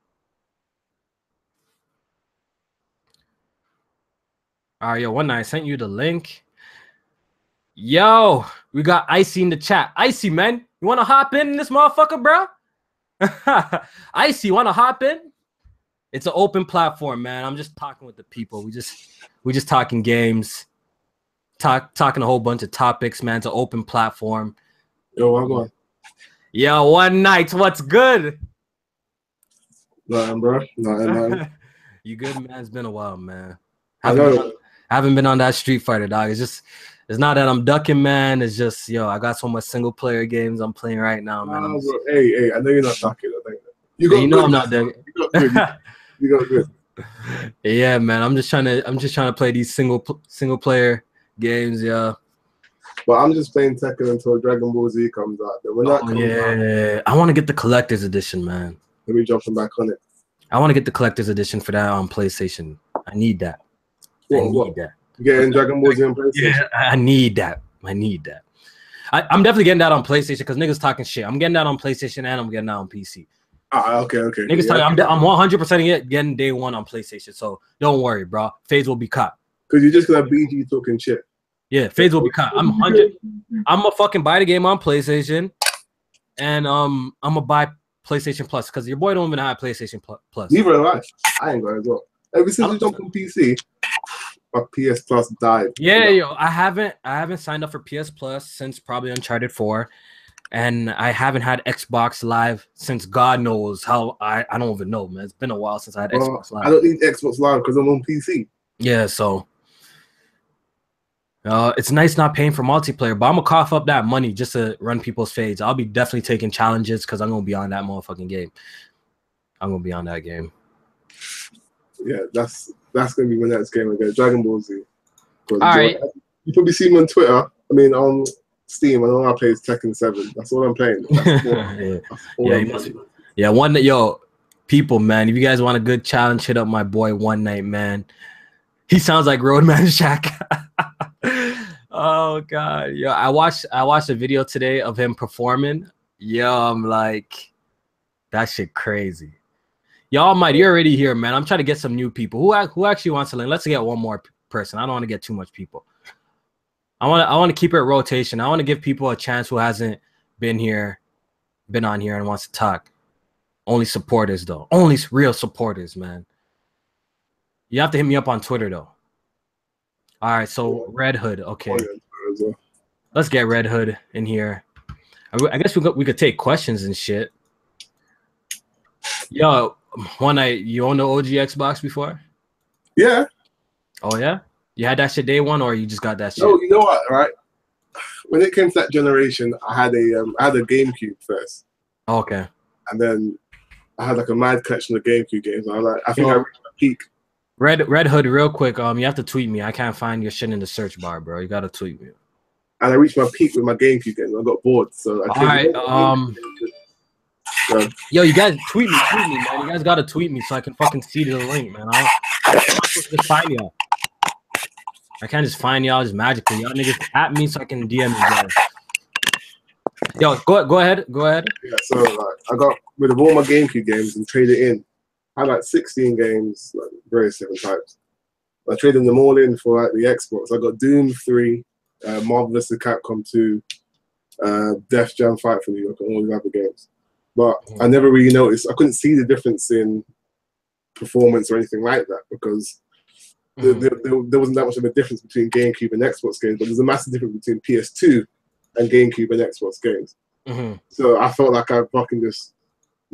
All right, yo, One Night, I sent you the link. Yo, we got Icy in the chat. Icy, man, you want to hop in this motherfucker, bro? Icy, you want to hop in? It's an open platform, man. I'm just talking with the people. We just talking games, talking a whole bunch of topics, man. It's an open platform. Yo, I'm on. Yo, One Night, what's good? Nothing, bro. Nothing. You good, man? It's been a while, man. I haven't been on that Street Fighter, dog. It's not that I'm ducking, man. It's just, yo, I got so much single player games I'm playing right now, man. Hey, I know you're not ducking. You know I'm not ducking. You got good. Yeah, man. I'm just trying to play these single player games, yeah. But I'm just playing Tekken until Dragon Ball Z comes out. Then when that comes out, I want to get the collector's edition, man. let me jumping back on it. I want to get the collector's edition for that on PlayStation. I need that. What? You getting Dragon Ball Z on PlayStation? Yeah, I need that. I'm definitely getting that on PlayStation because niggas talking shit. I'm getting that on PlayStation and I'm getting that on PC. Okay. Niggas talking, I'm 100% getting day one on PlayStation, so don't worry, bro. Fades will be caught. Because you just got BG talking shit. Yeah, Fades will be caught. I'm gonna fucking buy the game on PlayStation, and I'm gonna buy PlayStation Plus because your boy don't even have PlayStation Plus. Neither have I. I ain't got it as well. Ever since we jumped on PC, my PS Plus died. Yeah, yo, I haven't signed up for PS Plus since probably Uncharted 4. And I haven't had Xbox Live since God knows how. I don't even know, man. It's been a while since I had Xbox Live. I don't need Xbox Live because I'm on PC. Yeah, so it's nice not paying for multiplayer, but I'm gonna cough up that money just to run people's fades. I'll be definitely taking challenges because I'm gonna be on that motherfucking game. I'm gonna be on that game. Yeah, that's gonna be my next game again. Dragon Ball Z. All right. You probably see me on Twitter. I mean, on Steam, and all I play is Tekken 7. That's all I'm playing. Yo, people, man. If you guys want a good challenge, hit up my boy One Night, man. He sounds like Roadman Shaq. Oh god, yo, I watched a video today of him performing. Yo, I'm like, that shit crazy. Y'all might, you're already here, man. I'm trying to get some new people who actually wants to learn. Let's get one more person. I don't want to get too much people. I want to keep it rotation. I want to give people a chance who hasn't been on here and wants to talk. Only supporters though. Only real supporters, man. You have to hit me up on Twitter though. All right, so Red Hood. Okay, let's get Red Hood in here. I guess we could take questions and shit. Yo, One Night, you owned the OG Xbox before? Yeah. Oh yeah. You had that shit day one, or you just got that shit? No, you know what, right? When it came to that generation, I had a GameCube first. Oh, okay. And then I had like a mad collection of GameCube games. I think I reached my peak. Red Hood, real quick. You have to tweet me. I can't find your shit in the search bar, bro. You gotta tweet me. And I reached my peak with my GameCube games. I got bored, so I came. All right. Yo, you guys tweet me, man. You guys gotta tweet me so I can fucking see the link, man. I'm supposed to find y'all. I can't just find y'all just magically. Y'all niggas at me so I can DM you guys. Yo, go ahead. Yeah, so I got rid of all my GameCube games and traded in. I had like 16 games, like various different types. I traded them all in for like the Xbox. I got Doom 3, Marvel vs. Capcom 2, Def Jam Fight for New York, and all these other games. But I never really noticed. I couldn't see the difference in performance or anything like that because there wasn't that much of a difference between GameCube and Xbox games, but there's a massive difference between PS2 and GameCube and Xbox games. So I felt like I fucking just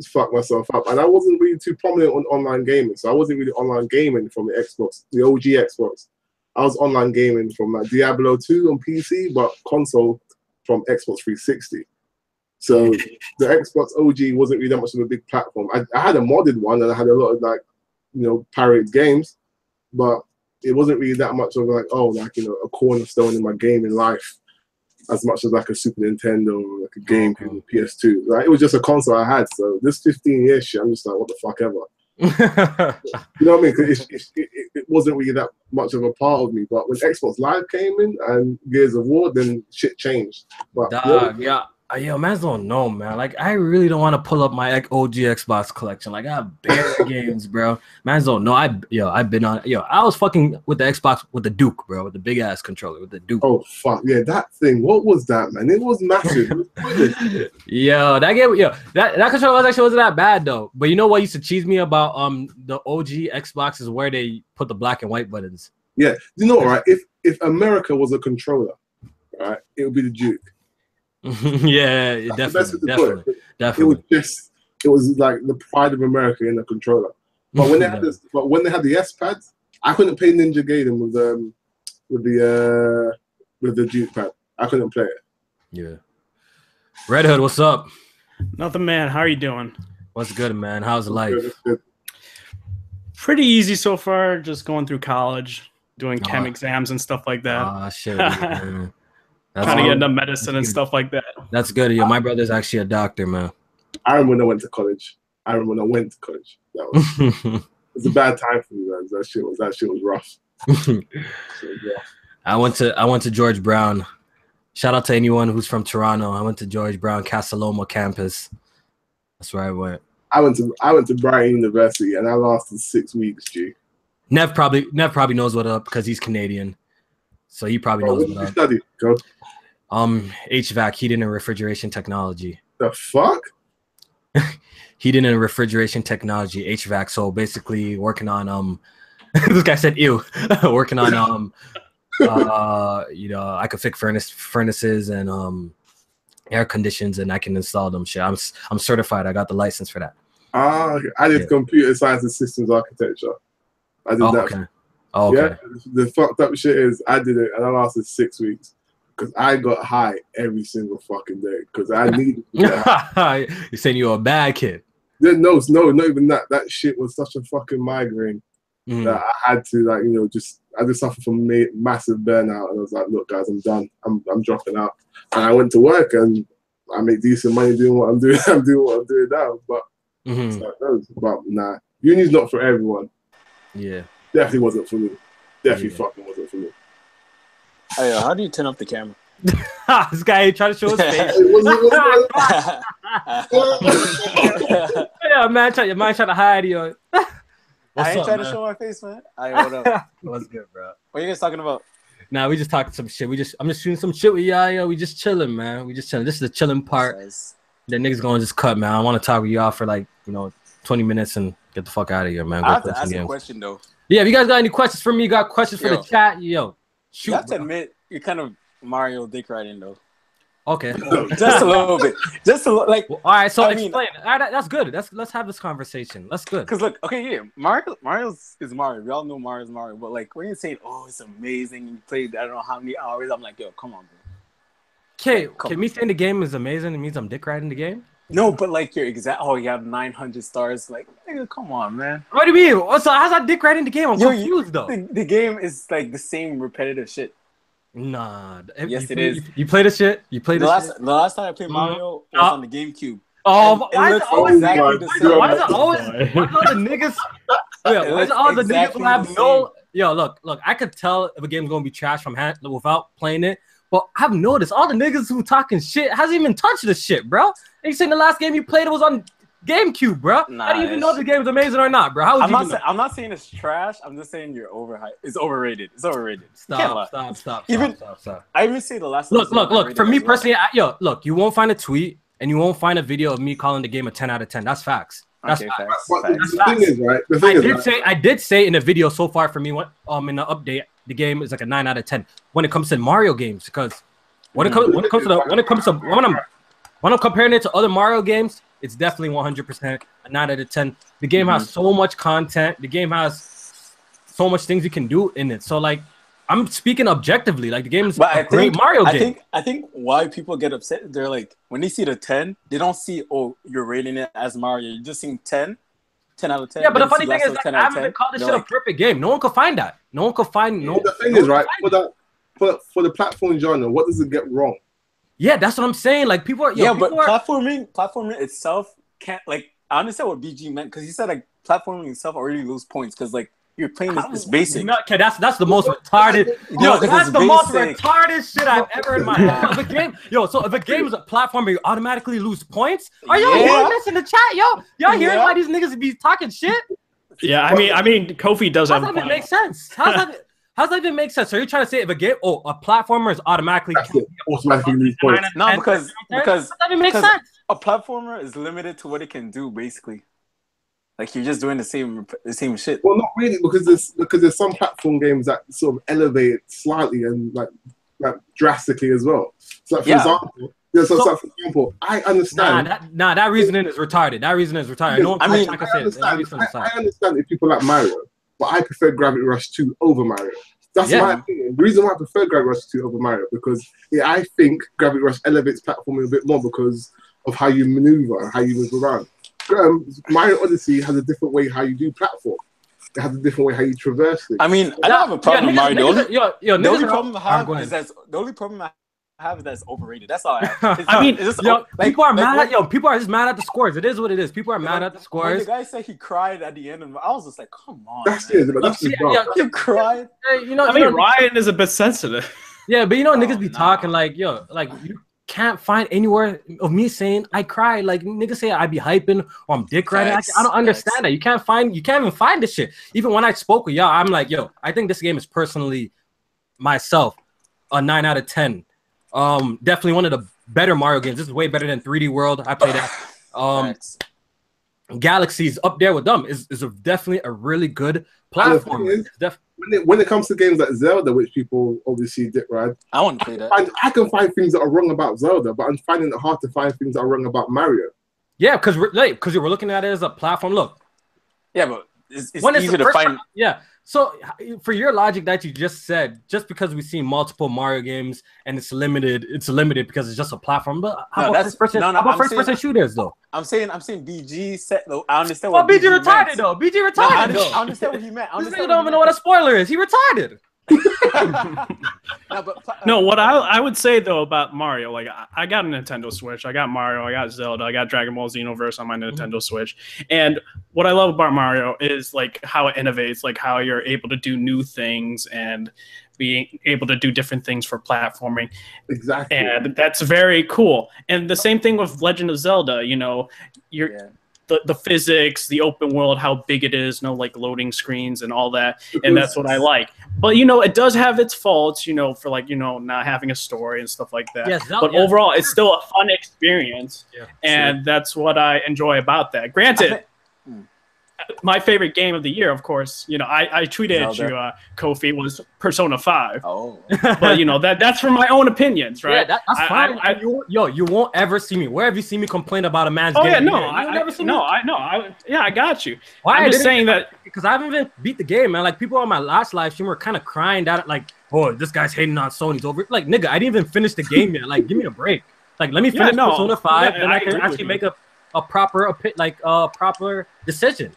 fucked myself up. And I wasn't really too prominent on online gaming. So I wasn't really online gaming from the Xbox, the OG Xbox. I was online gaming from like Diablo 2 on PC, but console from Xbox 360. So the Xbox OG wasn't really that much of a big platform. I had a modded one and I had a lot of like, pirated games, but it wasn't really that much of like, a cornerstone in my gaming life as much as like a Super Nintendo or like a GameCube, PS2. Like, it was just a console I had. So this 15 years shit, I'm just like, what the fuck ever. You know what I mean? Because it wasn't really that much of a part of me. But when Xbox Live came in and Gears of War, then shit changed. But Yo, man, don't know, man. Like, I really don't want to pull up my OG Xbox collection. Like, I have bare games, bro. Man, don't know. I've been on. I was fucking with the Xbox with the Duke, bro, with the big ass controller with the Duke. Oh fuck yeah, that thing. What was that, man? It was massive. Yo, that game. That controller actually wasn't that bad though. But you know what used to cheese me about the OG Xbox is where they put the black and white buttons. Yeah, you know, right? If America was a controller, right, it would be the Duke. Yeah, definitely. It was like the pride of America in the controller. But when they had the S pads, I couldn't play Ninja Gaiden with the Duke pad. I couldn't play it. Yeah. Red Hood, what's up? Nothing, man. How are you doing? What's good, man? How's life? Good. Pretty easy so far. Just going through college, doing chem exams and stuff like that. Shit, man. Trying to get into medicine and stuff like that. That's good. Yeah, my brother's actually a doctor, man. I remember when I went to college. That was it's a bad time for me, man. That shit was rough. I went to George Brown. Shout out to anyone who's from Toronto. I went to George Brown Casa Loma campus. That's where I went. I went to Brighton University and I lasted 6 weeks, G. Nev probably knows what up because he's Canadian. So he probably knows what up. Study, HVAC, heating and refrigeration technology. The fuck? heating and refrigeration technology, HVAC. So basically working on this guy said ew. Working on I could fix furnaces and air conditions, and I can install them. Shit, I'm certified. I got the license for that. I did computer science and systems architecture. I did that. Okay. Oh, okay. Yeah, the fucked up shit is I did it and I lasted 6 weeks because I got high every single fucking day because I needed to get high. You're saying you're a bad kid. No, not even that. That shit was such a fucking migraine that I had to I just suffered from massive burnout, and I was like, look guys, I'm done. I'm dropping out. And I went to work and I make decent money doing what I'm doing. I'm doing what I'm doing now. But but nah, uni's not for everyone. Yeah. Definitely wasn't for me. Definitely fucking wasn't for me. Hey, how do you turn up the camera? This guy ain't trying to show his face. Yeah, man, trying to hide you. I ain't trying to show my face, man. What up? What's good, bro? What are you guys talking about? Nah, we just talking some shit. I'm just shooting some shit with y'all. Yo, we just chilling, man. We just chilling. This is the chilling part. The niggas gonna just cut, man. I want to talk with y'all for 20 minutes and get the fuck out of here, man. I have to ask a question though. Yeah, if you guys got any questions for me, you got questions for the chat, yo, shoot. You have to admit, you're kind of Mario dick riding though. Okay. Just a little bit. Just a little, like. Well, all right, so explain. All right, that's good. Let's have this conversation. That's good. Because look, okay, yeah, Mario is Mario. We all know Mario's Mario, but like when you're saying, "Oh, it's amazing," you played I don't know how many hours. I'm like, yo, come on, bro. Okay, me saying the game is amazing, it means I'm dick riding the game? No, but like you're you have 900 stars. Like, nigga, come on, man. What do you mean? So how's that dick riding the game? I'm confused though. The game is like the same repetitive shit. Nah. Yes, it is. You play the shit? You played the shit? The last time I played Mario was on the GameCube. Oh, why is it always exactly the same? Why is it always the niggas? Yeah, why is it all the niggas who have no? Yo, look, I could tell if a game's gonna be trash from hand without playing it. But I've noticed all the niggas who talking shit hasn't even touched the shit, bro. You saying the last game you played it was on GameCube, bro? Nah, How do you even know if the game is amazing or not, bro? How would I'm not saying it's trash. I'm just saying you're overhyped. It's overrated. It's overrated. Stop. I even say the last. Look. For me personally, look. You won't find a tweet and you won't find a video of me calling the game a 10 out of 10. That's facts. That's okay, facts. The thing is, right? I did say in the video so far for me, in the update, the game is like a 9 out of 10 when it comes to Mario games because when I'm comparing it to other Mario games, it's definitely 100% a 9 out of 10. The game has so much content. The game has so much things you can do in it. So like, I'm speaking objectively. Like the game is a great Mario game. I think why people get upset, they're like when they see the 10, they don't see you're rating it as Mario. You're just seeing 10 out of 10. Yeah, but the funny thing is, I haven't been called this shit a perfect game. No one could find that. No one could find. The thing is, right? For the platform genre, what does it get wrong? Yeah, that's what I'm saying. Like people are. Platforming itself can't like. I understand what BG meant because he said like platforming itself already lose points because like you're playing this basic. Okay, that's the most retarded. That's the most retarded shit I've ever in my life. So if a game is a platformer, you automatically lose points. Are y'all hearing this in the chat, yo? Y'all hearing why these niggas be talking shit? Yeah, I mean, Kofi does have a point. How does that make sense? How's that even make sense? So you're trying to say if a game, a platformer is automatically lose points? No, because that even makes sense. A platformer is limited to what it can do, basically. Like you're just doing the same shit. Well, not really, because there's some platform games that sort of elevate it slightly and like drastically as well. So like, for example, I understand. That reasoning is retarded. I understand if people like Mario, but I prefer Gravity Rush 2 over Mario. That's my opinion. The reason why I prefer Gravity Rush 2 over Mario because I think Gravity Rush elevates platforming a bit more because of how you maneuver and how you move around. Mario Odyssey has a different way how you do platform. It has a different way how you traverse things. I mean, I don't have a problem with Mario. The only problem I have is that it's overrated. That's all I have. People are mad. People are just mad at the scores. It is what it is. People are mad at the scores. When the guy said he cried at the end, and I was just like, "Come on, you cried." Ryan is a bit sensitive. Yeah, but niggas be talking like, you can't find anywhere of me saying I cried. Like niggas say I be hyping or I'm dick riding. I don't understand that. You can't even find this shit. Even when I spoke with y'all, I'm like, I think this game is personally myself a 9 out of 10. Definitely one of the better Mario games. This is way better than 3D World. I played that. Facts. Galaxy's up there with them. Is definitely a really good platform. When it comes to games like Zelda, which people obviously dip ride, I want to play that. I can find things that are wrong about Zelda, but I'm finding it hard to find things that are wrong about Mario. Yeah, because we're looking at it as a platform. Look. Yeah, but it's easy to find. Yeah. So for your logic that you just said, just because we've seen multiple Mario games and it's limited because it's just a platform. But how about first person shooters though? I'm saying BG set though. I understand what BG retarded meant. BG retarded though. I understand what he meant. This nigga don't even know what a spoiler is. He retarded. No, what I would say though about Mario, like I got a Nintendo Switch, I got Mario, I got Zelda, I got Dragon Ball Xenoverse on my Nintendo Switch, and what I love about Mario is like how it innovates, like how you're able to do new things and being able to do different things for platforming. Exactly, and that's very cool. And the same thing with Legend of Zelda. The physics, the open world, how big it is, like loading screens and all that. And that's what I like. But, it does have its faults, for like, not having a story and stuff like that. Yes, but overall, it's still a fun experience. Yeah, and that's what I enjoy about that. Granted, my favorite game of the year, of course, I tweeted at you, Kofi, was Persona 5. Oh. But, that's from my own opinions, right? Yeah, that's fine. You won't ever see me. Where have you seen me complain about a man's game? Yeah, no, I got you. Why? I'm just saying that because I haven't even beat the game, man. Like people on my last live stream were kind of crying that like, oh, this guy's hating on Sony's over. Like, nigga, I didn't even finish the game yet. Like, give me a break. Like, let me finish Persona 5, and I can actually make a proper decision.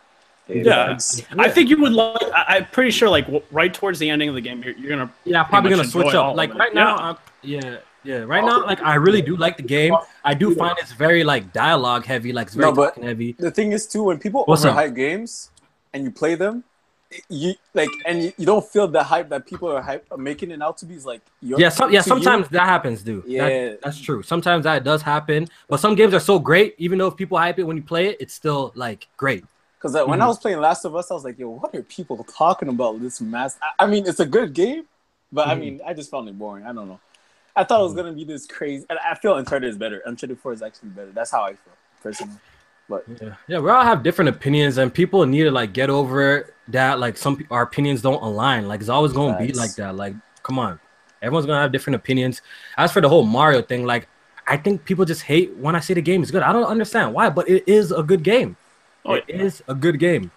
Yeah, I think you would like. I'm pretty sure, like right towards the ending of the game, you're gonna probably gonna switch up. Like right now, right now, like I really do like the game. I do find it's very like dialogue heavy, like it's very talking heavy. The thing is too, when people overhype games and you play them, you don't feel the hype that people are making it out to be. Is like sometimes that happens, dude. Yeah, that's true. Sometimes that does happen, but some games are so great, even though if people hype it when you play it, it's still like great. Because when I was playing Last of Us, I was like, yo, what are people talking about this mess? I mean, it's a good game, but I mean, I just found it boring. I don't know. I thought it was going to be this crazy. And I feel Uncharted is better. Uncharted 4 is actually better. That's how I feel, personally. But yeah, we all have different opinions, and people need to like get over that. Like our opinions don't align. Like it's always going to be like that. Like, come on. Everyone's going to have different opinions. As for the whole Mario thing, like I think people just hate when I say the game is good. I don't understand why, but it is a good game. It is a good game.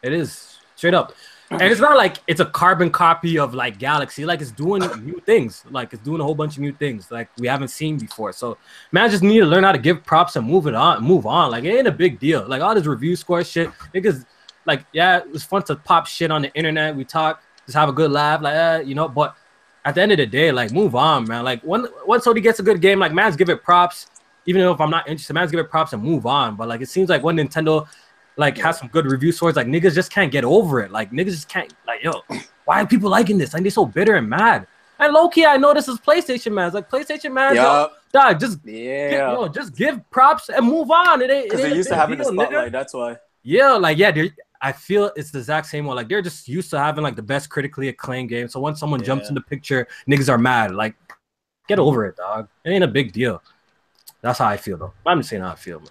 It is straight up, and it's not like it's a carbon copy of like Galaxy. Like it's doing new things. Like it's doing a whole bunch of new things like we haven't seen before. So man, I just need to learn how to give props and move on. Like it ain't a big deal. Like all this review score shit, because like it was fun to pop shit on the internet. We talk, just have a good laugh, like But at the end of the day, like move on, man. Like once Sony gets a good game, like man's give it props. Even if I'm not interested, man's give it props and move on. But like it seems like when Nintendo like has some good review scores, like niggas just can't get over it. Like niggas just can't why are people liking this? Like they're so bitter and mad. And low key, I know this is PlayStation man. It's like PlayStation man, dog, just give props and move on. It ain't because they used to having the spotlight. Nigga. That's why. Yeah, I feel it's the exact same one. Like they're just used to having like the best critically acclaimed game. So when someone jumps in the picture, niggas are mad. Like get over it, dog. It ain't a big deal. That's how I feel, though. I'm just saying how I feel, man.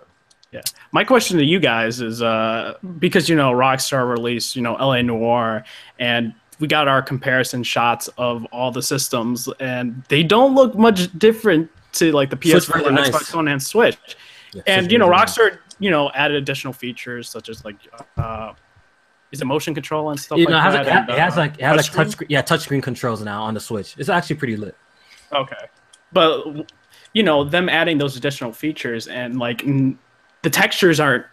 Yeah. My question to you guys is because, Rockstar released, LA Noire, and we got our comparison shots of all the systems, and they don't look much different to, like, the PS4, Xbox One, and Switch. Yeah, and, Rockstar, added additional features such as, like, is it motion control and stuff like that? It has touchscreen controls now on the Switch. It's actually pretty lit. Okay. But... them adding those additional features and like the textures aren't,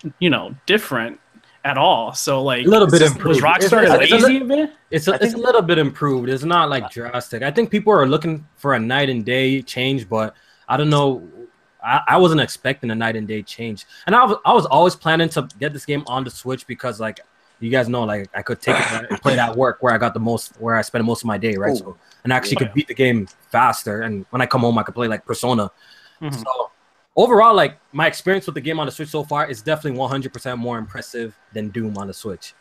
different at all. So like a little bit improved. Was Rockstar lazy of it? It's a little bit improved. It's not like drastic. I think people are looking for a night and day change, but I don't know. I wasn't expecting a night and day change. And I was always planning to get this game on the Switch because like you guys know, like I could take it and play it at work where I spend most of my day, right? So and actually could beat the game faster. And when I come home, I could play like Persona. Mm-hmm. So overall, like my experience with the game on the Switch so far is definitely 100% more impressive than Doom on the Switch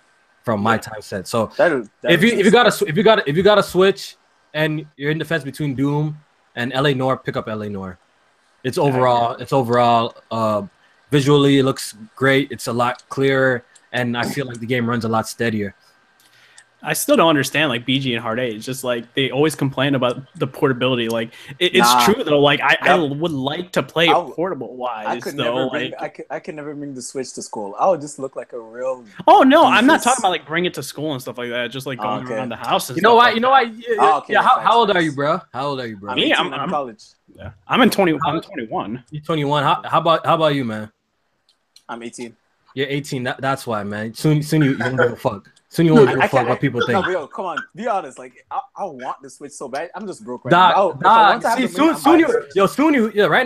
from my time set. So if you got a Switch and you're in the fence between Doom and LA Noire, pick up LA Noire. It's overall Visually, it looks great. It's a lot clearer, and I feel like the game runs a lot steadier. I still don't understand like BG and Hard 8. It's just like they always complain about the portability. Like it's true though. Like I would like to play it portable wise. I could never bring the Switch to school. I would just look like a real. Oh no, I'm not talking about like bring it to school and stuff like that. Just like going around the house. And you know what? You know what? Yeah, how old are you, bro? How old are you, bro? Me, I'm in college. Yeah, I'm 21. You're 21. How about you, man? I'm 18. You're 18. That's why, man. Soon you don't give a fuck. Soon you won't give a fuck what people think. No, yo, come on, be honest. Like, I want the Switch so bad. I'm just broke right now. Right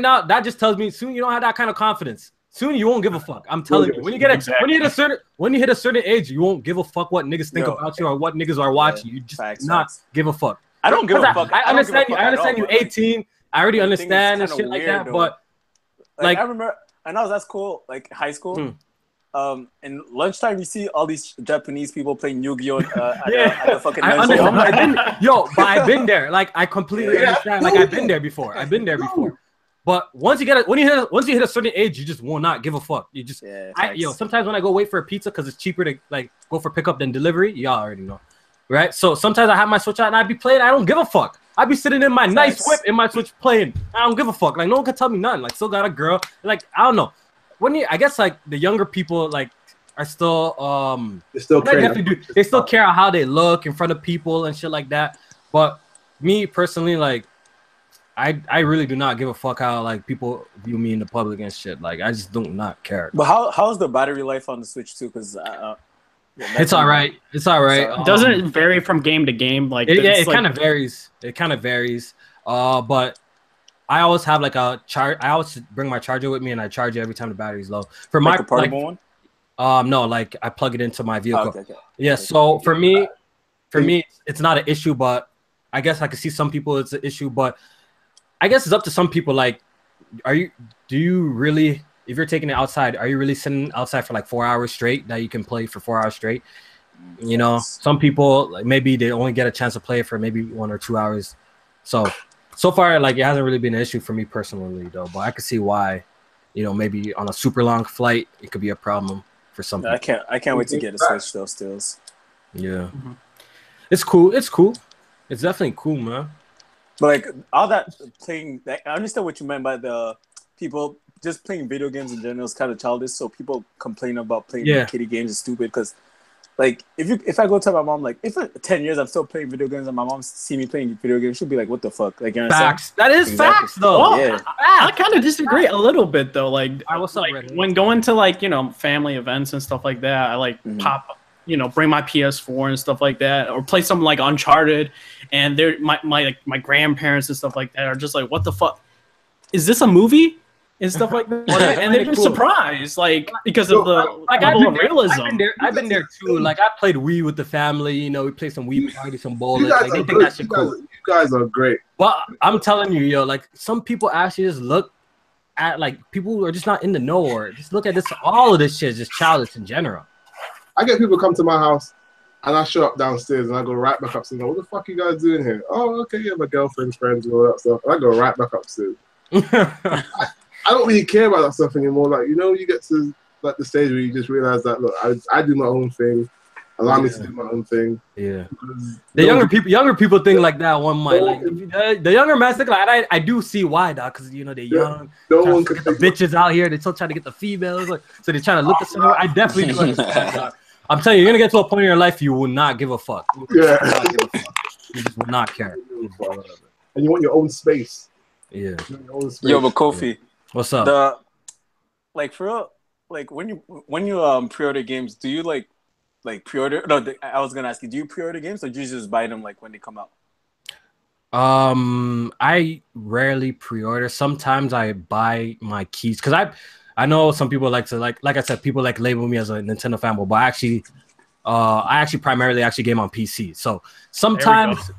now, that just tells me soon you don't have that kind of confidence. Soon you won't give a fuck. I'm telling you. When you hit a certain age, you won't give a fuck what niggas think about you or what niggas are watching. You just give a fuck. I don't give a fuck. I understand you 18. I already understand and shit like that, but like I remember, and I was at school, like high school. In lunchtime, you see all these Japanese people playing Yu-Gi-Oh! At the fucking but I've been there. Like, I completely understand. Like, I've been there before. But once you hit a certain age, you just will not give a fuck. You just, sometimes when I go wait for a pizza because it's cheaper to like go for pickup than delivery, y'all already know, right? So sometimes I have my Switch out and I be playing. I don't give a fuck. I be sitting in my nice whip in my Switch playing. I don't give a fuck. Like, no one can tell me nothing. Like, still got a girl. Like, I don't know. I guess like the younger people like are still they still care how they look in front of people and shit like that. But me personally, like I really do not give a fuck how like people view me in the public and shit. Like I just do not care. But how's the battery life on the Switch too? Because it's all right. It's all right. Doesn't it vary from game to game? Like it kind of varies. It kind of varies. But I always have like a charge. I always bring my charger with me, and I charge it every time the battery's low. For like my portable one, no, like I plug it into my vehicle. Okay. Yeah. So for me, it's not an issue, but I guess I can see some people it's an issue. But I guess it's up to some people. Like, do you really? If you're taking it outside, are you really sitting outside for like 4 hours straight that you can play for 4 hours straight? You know, some people like maybe they only get a chance to play it for maybe 1 or 2 hours. So far, like it hasn't really been an issue for me personally, though. But I could see why, you know, maybe on a super long flight, it could be a problem for some people. I can't wait to get a Switch though. Stills. Yeah, it's cool. It's cool. It's definitely cool, man. But like all that playing, I understand what you meant by the people just playing video games in general is kind of childish. So people complain about playing kiddie games is stupid because. Like if I go tell my mom like if in 10 years I'm still playing video games and my mom see me playing video games, she'll be like, "What the fuck?" Like, you understand? Facts. That is facts though. Yeah. I kind of disagree a little bit though. Like, when going to like family events and stuff like that, I like pop bring my PS4 and stuff like that, or play something like Uncharted, and they're my grandparents and stuff like that are just like, "What the fuck? Is this a movie?" And stuff like that, and they're just surprised, like because of the level of realism. I've been there too. Like I played Wii with the family. You know, we played some Wii party, some bowling. Like, they think that shit cool. You guys are great. But I'm telling you, yo, like some people actually just look at like people who are just not in the know or just look at this. All of this shit is just childish in general. I get people come to my house, and I show up downstairs, and I go right back upstairs. What the fuck you guys doing here? Oh, okay, yeah, my girlfriend's friends and all that stuff. And I go right back upstairs. I don't really care about that stuff anymore. Like, you get to like the stage where you just realize that look, I do my own thing. Allow me to do my own thing. Yeah. The younger people think like that. One might like the younger man think like I do see why, dog, because they're young. No one can get the bitches out here. They still trying to get the females, like, so they're trying to look at someone. I definitely do understand, dog. I'm telling you, you're gonna get to a point in your life you will not give a fuck. Yeah. You just will not care. And you want your own space. Yeah. Yo, but Kofi. What's up? Like for real, like when you pre-order games, do you like pre-order? No, I was gonna ask you, do you pre-order games or do you just buy them like when they come out? I rarely pre-order. Sometimes I buy my keys because I know some people like to like I said, people like label me as a Nintendo fanboy, but I actually primarily game on PC. So sometimes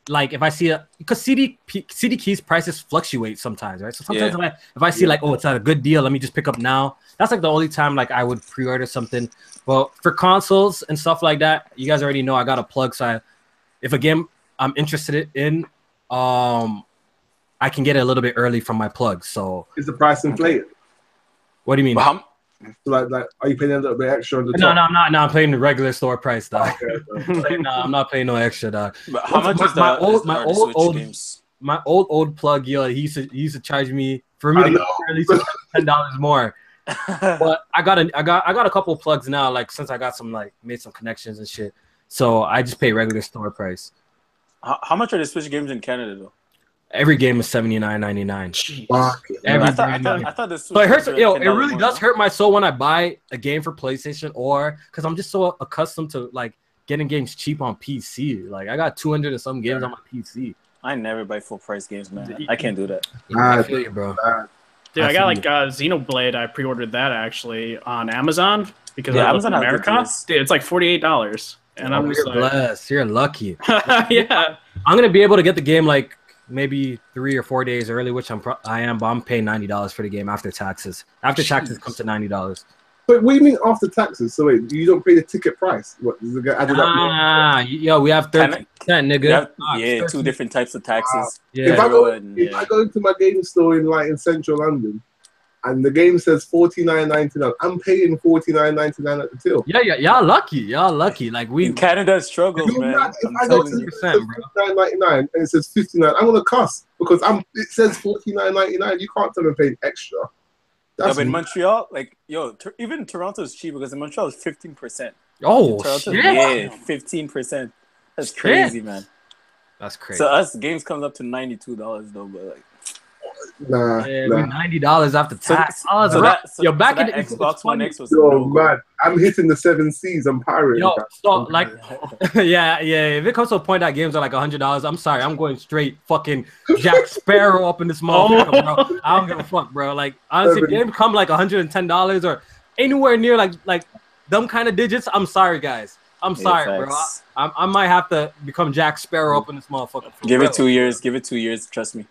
like if I see because CD keys prices fluctuate sometimes, right? So sometimes if I see like, oh, it's at a good deal, let me just pick up now. That's like the only time like I would pre-order something. But for consoles and stuff like that, you guys already know I got a plug. So if a game I'm interested in, I I can get it a little bit early from my plug. So Is the price inflated? what do you mean? But So like, are you paying a little bit extra on the No, top? I'm not. No, I'm playing the regular store price, dog. Okay. No, I'm not paying no extra, dog. but how much is my the Switch games? my old plug, yo, he used to charge me for me I to get know. at least $10 more. But I got a couple plugs now, like since I got some made some connections and shit. So I just pay regular store price. How much are the Switch games in Canada though? Every game is $79.99. Fuck. Every I thought the Switch So it hurts. games were Yo, it $10 really more, does no? hurt my soul when I buy a game for PlayStation or because I'm just so accustomed to like getting games cheap on PC. Like I got 200 and some games on my PC. I never buy full price games, man. I can't do that. I feel you, bro. Dude, I got like Xenoblade. I pre-ordered that actually on Amazon because I live in Amazon has good America. deals. Dude, it's like $48, and I'm just You're like, blessed. You're lucky. yeah. I'm gonna be able to get the game like maybe 3 or 4 days early, which I am, but I'm paying $90 for the game after taxes. After taxes comes to $90. But what do you mean after taxes? So wait, you don't pay the ticket price? What does it get added up? Yo, we have 30%, nigga. Yeah, 2 different types of taxes. Yeah. If I go Yeah. into my game store in central London, and the game says $49.99, I'm paying $49.99 at the till. Yeah, y'all lucky. Y'all lucky. Like we In Canada struggles, If man. if I'm I go telling to you. $59.99 and it says 59, I'm gonna cuss because it says $49.99. You can't tell me paying extra. Yeah, That's but in Montreal, like even Toronto is cheap because in Montreal is 15%. oh Toronto, shit. yeah, 15%. That's crazy, man. That's crazy. So us games comes up to $92 though, but like nah. Yeah, we $90 after tax. Yo, back in the Xbox One X was Yo, no go. man, I'm hitting the 7 Seas. I'm pirating. Yo, man. so like, yeah. If it comes to a point that games are like $100, I'm sorry, I'm going straight fucking Jack Sparrow up in this motherfucker, bro. I don't give a fuck, bro. Like honestly, if games come like $110 or anywhere near like them kind of digits, I'm sorry, guys. I'm sorry, bro. I might have to become Jack Sparrow up in this motherfucker. Give it 2 years. Give it 2 years. Trust me.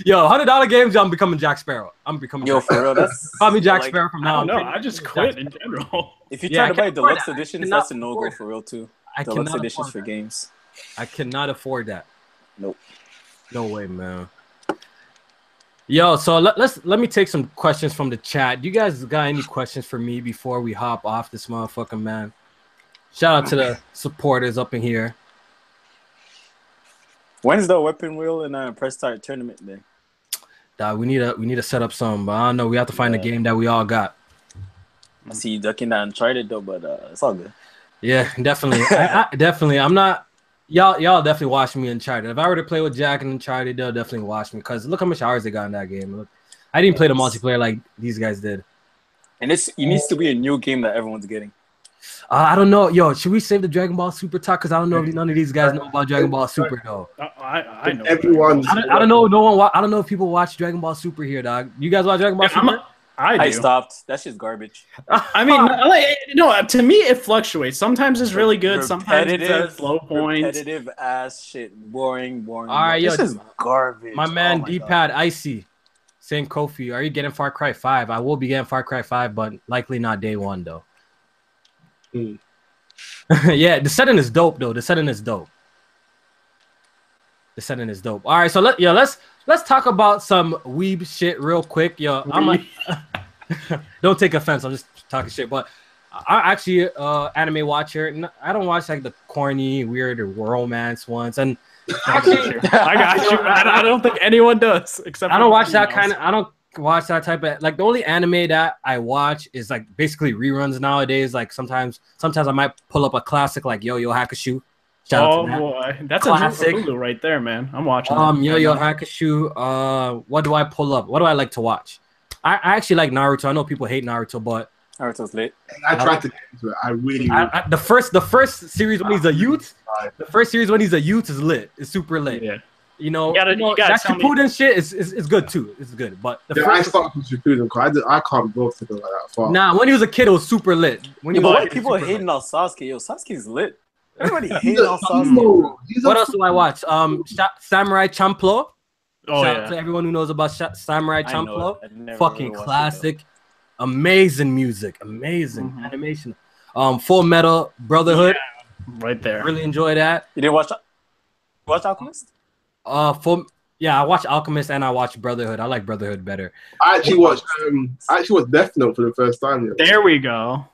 Yo, $100 games, I'm becoming Jack Sparrow. I'm becoming. Yo, for real, that's call me Jack like, Sparrow from I now don't on. know. I just quit in general. If you Yeah, try to I buy can't afford deluxe that. I editions, cannot that's a no go afford for real too. I Deluxe cannot editions afford for that. games. I cannot afford that. Nope. No way, man. Yo, so let me take some questions from the chat. You guys got any questions for me before we hop off this motherfucker, man? Shout out to the supporters up in here. When's the weapon wheel and press start tournament then? We need to set up some, but I don't know. We have to find a game that we all got. I see you ducking that Uncharted though, but it's all good. Yeah, definitely. Definitely. I'm not. Y'all definitely watch me Uncharted. If I were to play with Jack and Uncharted, they'll definitely watch me because look how much hours they got in that game. Look, I didn't play the multiplayer like these guys did. And it needs to be a new game that everyone's getting. I don't know. Yo, should we save the Dragon Ball Super talk? Because I don't know if none of these guys know about Dragon Ball Super though. I know. Everyone. I don't know. I don't know if people watch Dragon Ball Super here, dog. You guys watch Dragon Ball Super? I do. I stopped. That shit's garbage. I mean, no. To me, it fluctuates. Sometimes it's really good. Sometimes it's at low points. Repetitive ass shit. Boring. All right, this yo, is garbage. my man Oh my D-Pad Icy saying Kofi, are you getting Far Cry 5? I will be getting Far Cry 5, but likely not day one though. Yeah, the setting is dope though. The setting is dope. All right, so let's talk about some weeb shit real quick. Yo, don't take offense. I'm just talking shit, but I actually anime watcher. I don't watch like the corny, weird romance ones, and actually, I got you. I don't think anyone does except I don't watch that kind of. I don't watch that type of like the only anime that I watch is like basically reruns nowadays. Like sometimes I might pull up a classic like Yo Yo Hakusho. Shout out to that. Boy, that's Classic. a Hulu right there, man. I'm watching. Yo Yo Hakusho. What do I pull up? What do I like to watch? I actually like Naruto. I know people hate Naruto, but Naruto's lit. I tried to get into it. I really. the first series when he's a youth, is lit. It's super lit. Yeah. You know, You gotta that tell me- Shippuden shit is good too. It's good, but the I first started with Shippuden because I can't go to go like that far. when he was a kid, it was super lit. When he But was why a kid, people super lit. hating on Sasuke? Yo, Sasuke's lit. Everybody He's hating a on Sasuke. emo. What else do I watch? Samurai Champloo. Oh Shout out yeah. to everyone who knows about Samurai I know Champloo. it. I've never Fucking really watched it, classic. Amazing music. Amazing animation. Full Metal Brotherhood. Right there. Really enjoy that. You didn't watch Alchemist? Yeah, I watch Alchemist and I watch Brotherhood. I like Brotherhood better. I actually watched Death Note for the first time. You know? There we go.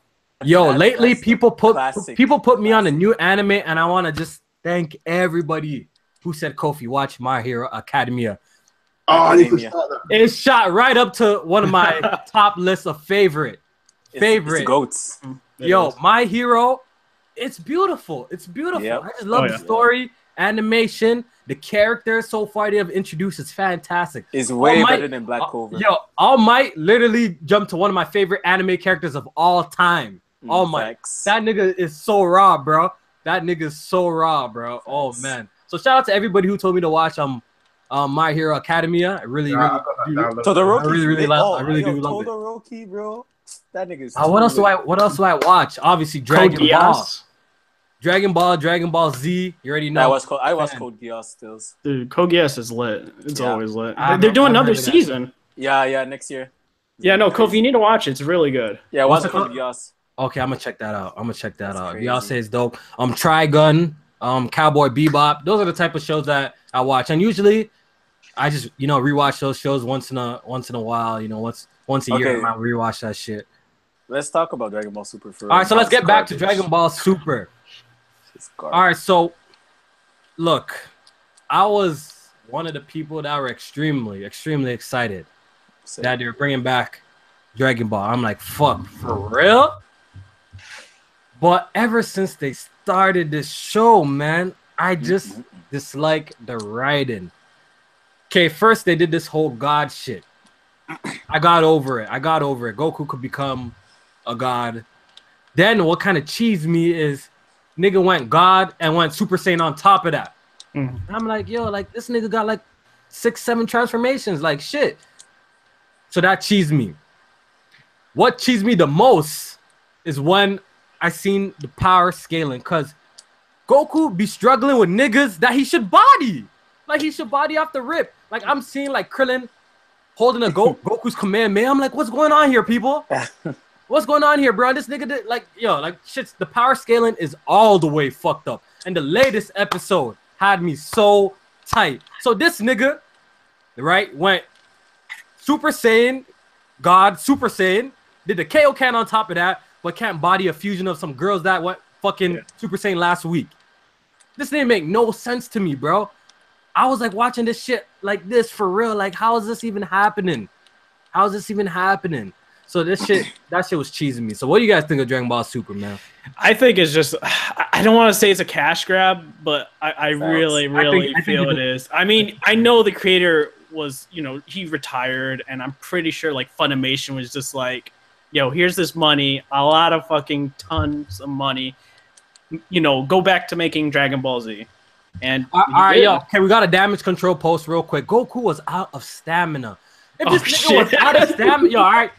Yo, That's- lately that's the people put classic- me on a classic. new anime, and I want to just thank everybody who said, Kofi, watch My Hero Academia. Oh, I need to Academia. start that. It shot right up to one of my top lists of favorite. It's the goats. Yo, My Hero, it's beautiful. It's beautiful. Yep. I just love the story, animation, the characters so far they have introduced is fantastic. It's way All Might- better than Black Clover. Yo, All Might literally jumped to one of my favorite anime characters of all time. All Might. Facts. That nigga is so raw, bro. That nigga is so raw, bro. Oh man. So shout out to everybody who told me to watch My Hero Academia. I really, really do. Todoroki. I really do love it. Todoroki, bro. That nigga's. What else do I watch? Obviously Dragon Code Ball. Geass. Dragon Ball Z. You already know. I watch Code Geass still. Dude, Code Geass is lit. It's Yeah. always lit. I've They're doing heard another of that. season. Yeah, next year. Yeah, no, Kofi, you need to watch it. It's really good. Yeah, What's watch it Code called? Geass. Okay, I'm gonna check that out. crazy. Y'all say it's dope. Trigun, Cowboy Bebop. Those are the type of shows that I watch, and usually I just rewatch those shows once in a while. Once a year, Okay. I might rewatch that shit. Let's talk about Dragon Ball Super for. All right, so let's get back to Dragon Ball Super. It's garbage. All right, so look, I was one of the people that were extremely, extremely excited that they were bringing back Dragon Ball. I'm like, fuck, for real? But ever since they started this show, man, I just dislike the writing. Okay, first they did this whole God shit. I got over it. Goku could become a god. Then what kind of cheesed me is nigga went God and went Super Saiyan on top of that. And I'm like, yo, like this nigga got like 6-7 transformations, like shit. So that cheesed me. What cheesed me the most is when I seen the power scaling, cause Goku be struggling with niggas that he should body. Like he should body off the rip. Like I'm seeing like Krillin holding a Goku's command, man. I'm like, what's going on here, people? What's going on here, bro? This nigga did like shit's the power scaling is all the way fucked up. And the latest episode had me so tight. So this nigga, right, went Super Saiyan, God, Super Saiyan, did the Kaioken on top of that, but can't body a fusion of some girls that went fucking Super Saiyan last week. This didn't make no sense to me, bro. I was like watching this shit like this for real. Like, how is this even happening? How is this even happening? So that shit was cheesing me. So what do you guys think of Dragon Ball Super, man? I think it's just, I don't want to say it's a cash grab, but I really feel it is. I mean, I know the creator was, he retired, and I'm pretty sure like Funimation was just like, yo, here's this money, a lot of fucking tons of money, go back to making Dragon Ball Z. And all right, yo, okay, we got a damage control post real quick. Goku was out of stamina. If this nigga was out of stamina,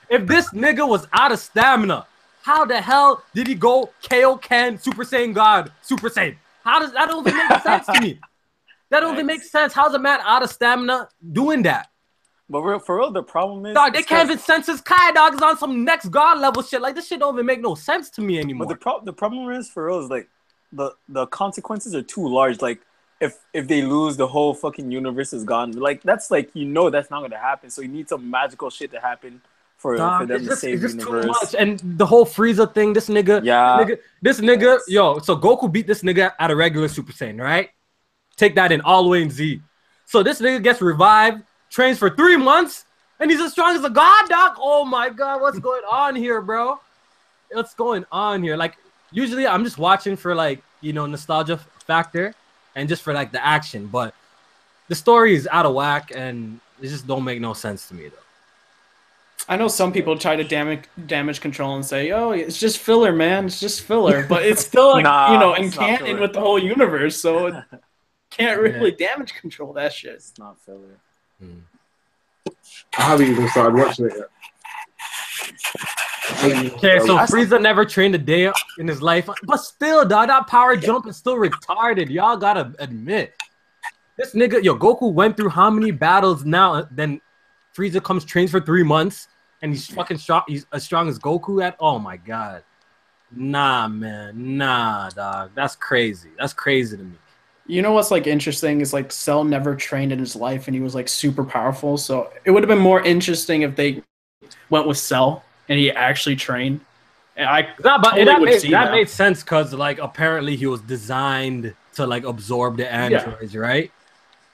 if this nigga was out of stamina, how the hell did he go Kaioken, Super Saiyan God, Super Saiyan? How does that don't even make sense to me? That don't even make sense. How's a man out of stamina doing that? But for real, the problem is, dog, they can't even sense his Kai, dog, is on some next God level shit. Like this shit don't even make no sense to me anymore. But the problem is for real is like the consequences are too large. Like if they lose, the whole fucking universe is gone. Like that's like that's not gonna happen. So you need some magical shit to happen for them to save the universe. Too much. And the whole Frieza thing, this nigga, so Goku beat this nigga at a regular Super Saiyan, right? Take that in all the way in Z. So this nigga gets revived, trains for 3 months, and he's as strong as a god, dog. Oh my god, what's going on here, bro? What's going on here? Like usually I'm just watching for like nostalgia factor and just for like the action, but the story is out of whack and it just don't make no sense to me though. I know some people try to damage control and say, "Oh, it's just filler, man. It's just filler," but it's still like in canon with the whole universe, so it can't really damage control that shit. It's not filler. I haven't even started watching it yet. Okay, so Frieza never trained a day in his life, but still, dog, that power jump is still retarded. Y'all gotta admit, this nigga, Goku went through how many battles now? Then Frieza comes, trains for 3 months, and he's fucking strong. He's as strong as Goku at. Oh my god, nah, man, nah, dog, that's crazy. That's crazy to me. You know what's like interesting is like Cell never trained in his life and he was like super powerful. So it would have been more interesting if they went with Cell and he actually trained. And I Nah, but totally would see that made sense because like apparently he was designed to like absorb the androids, right?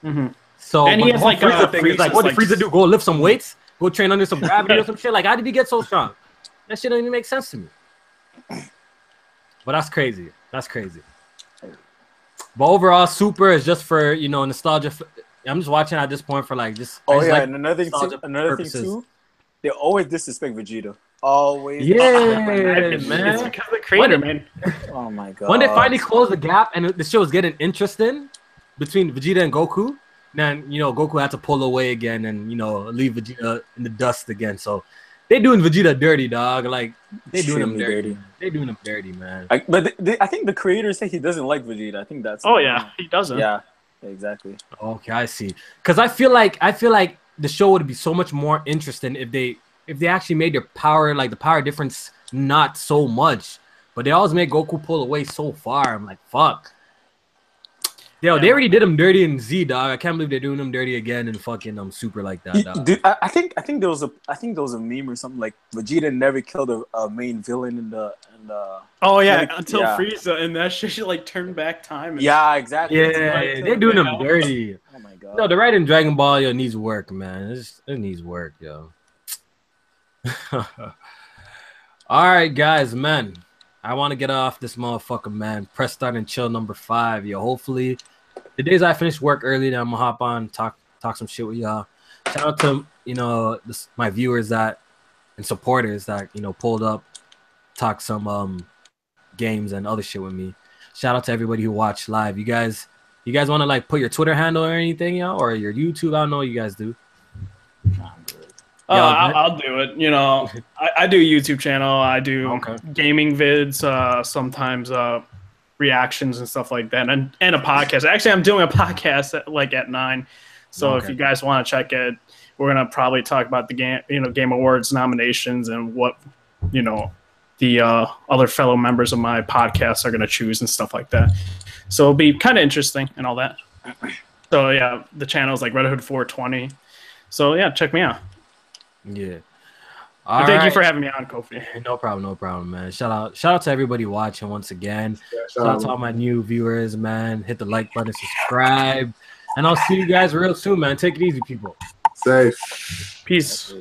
Mm-hmm. So And he has like Frieza a thing thing is like, what did Frieza do? Go lift some weights? Go train under some gravity or some shit? Like, how did he get so strong? That shit don't even make sense to me. But that's crazy. That's crazy. But overall, Super is just for, you know, nostalgia. I'm just watching at this point for like just. Oh just yeah, like and another thing too, they always disrespect Vegeta. Always. Yeah, It's man. because of the creator, man. Oh my god. When they finally closed the gap and the show was getting interesting between Vegeta and Goku, then you know Goku had to pull away again and you know leave Vegeta in the dust again. So they doing Vegeta dirty, dog. Like they doing him dirty. They doing him dirty, man. But I think the creator said he doesn't like Vegeta. I think that's. Oh yeah, he doesn't. Yeah, exactly. Okay, I see. Because I feel like the show would be so much more interesting if they actually made their power, like the power difference, not so much. But they always make Goku pull away so far. I'm like, fuck. Yo, they already did him dirty in Z, dog. I can't believe they're doing him dirty again in fucking Super like that, dog. Dude, I think there was a meme or something like Vegeta never killed a main villain in the. Oh yeah, until Frieza, and that shit like turned back time. Yeah, exactly. Yeah, they're doing him dirty. Oh my god. No, the writing in Dragon Ball yo needs work, man. It needs work, yo. All right, guys, man. I want to get off this motherfucker, man. Press start and chill number 5, yo. Hopefully, the days I finish work early, then I'm gonna hop on talk some shit with y'all. Shout out to my viewers and supporters that pulled up, talk some games and other shit with me. Shout out to everybody who watched live. You guys want to like put your Twitter handle or anything, yo, or your YouTube? I don't know what you guys do. I'll do it. You know, I do a YouTube channel. I do gaming vids, sometimes reactions and stuff like that, and a podcast. Actually, I'm doing a podcast at 9. So if you guys want to check it, we're gonna probably talk about the Game Awards nominations and what the other fellow members of my podcast are gonna choose and stuff like that. So it'll be kind of interesting and all that. So yeah, the channel is like Red Hood 420. So yeah, check me out. Yeah. Thank you for having me on, Kofi. No problem, man. Shout out to everybody watching once again. Shout out to all my new viewers, man. Hit the like button, subscribe, and I'll see you guys real soon, man. Take it easy, people. Safe. Peace.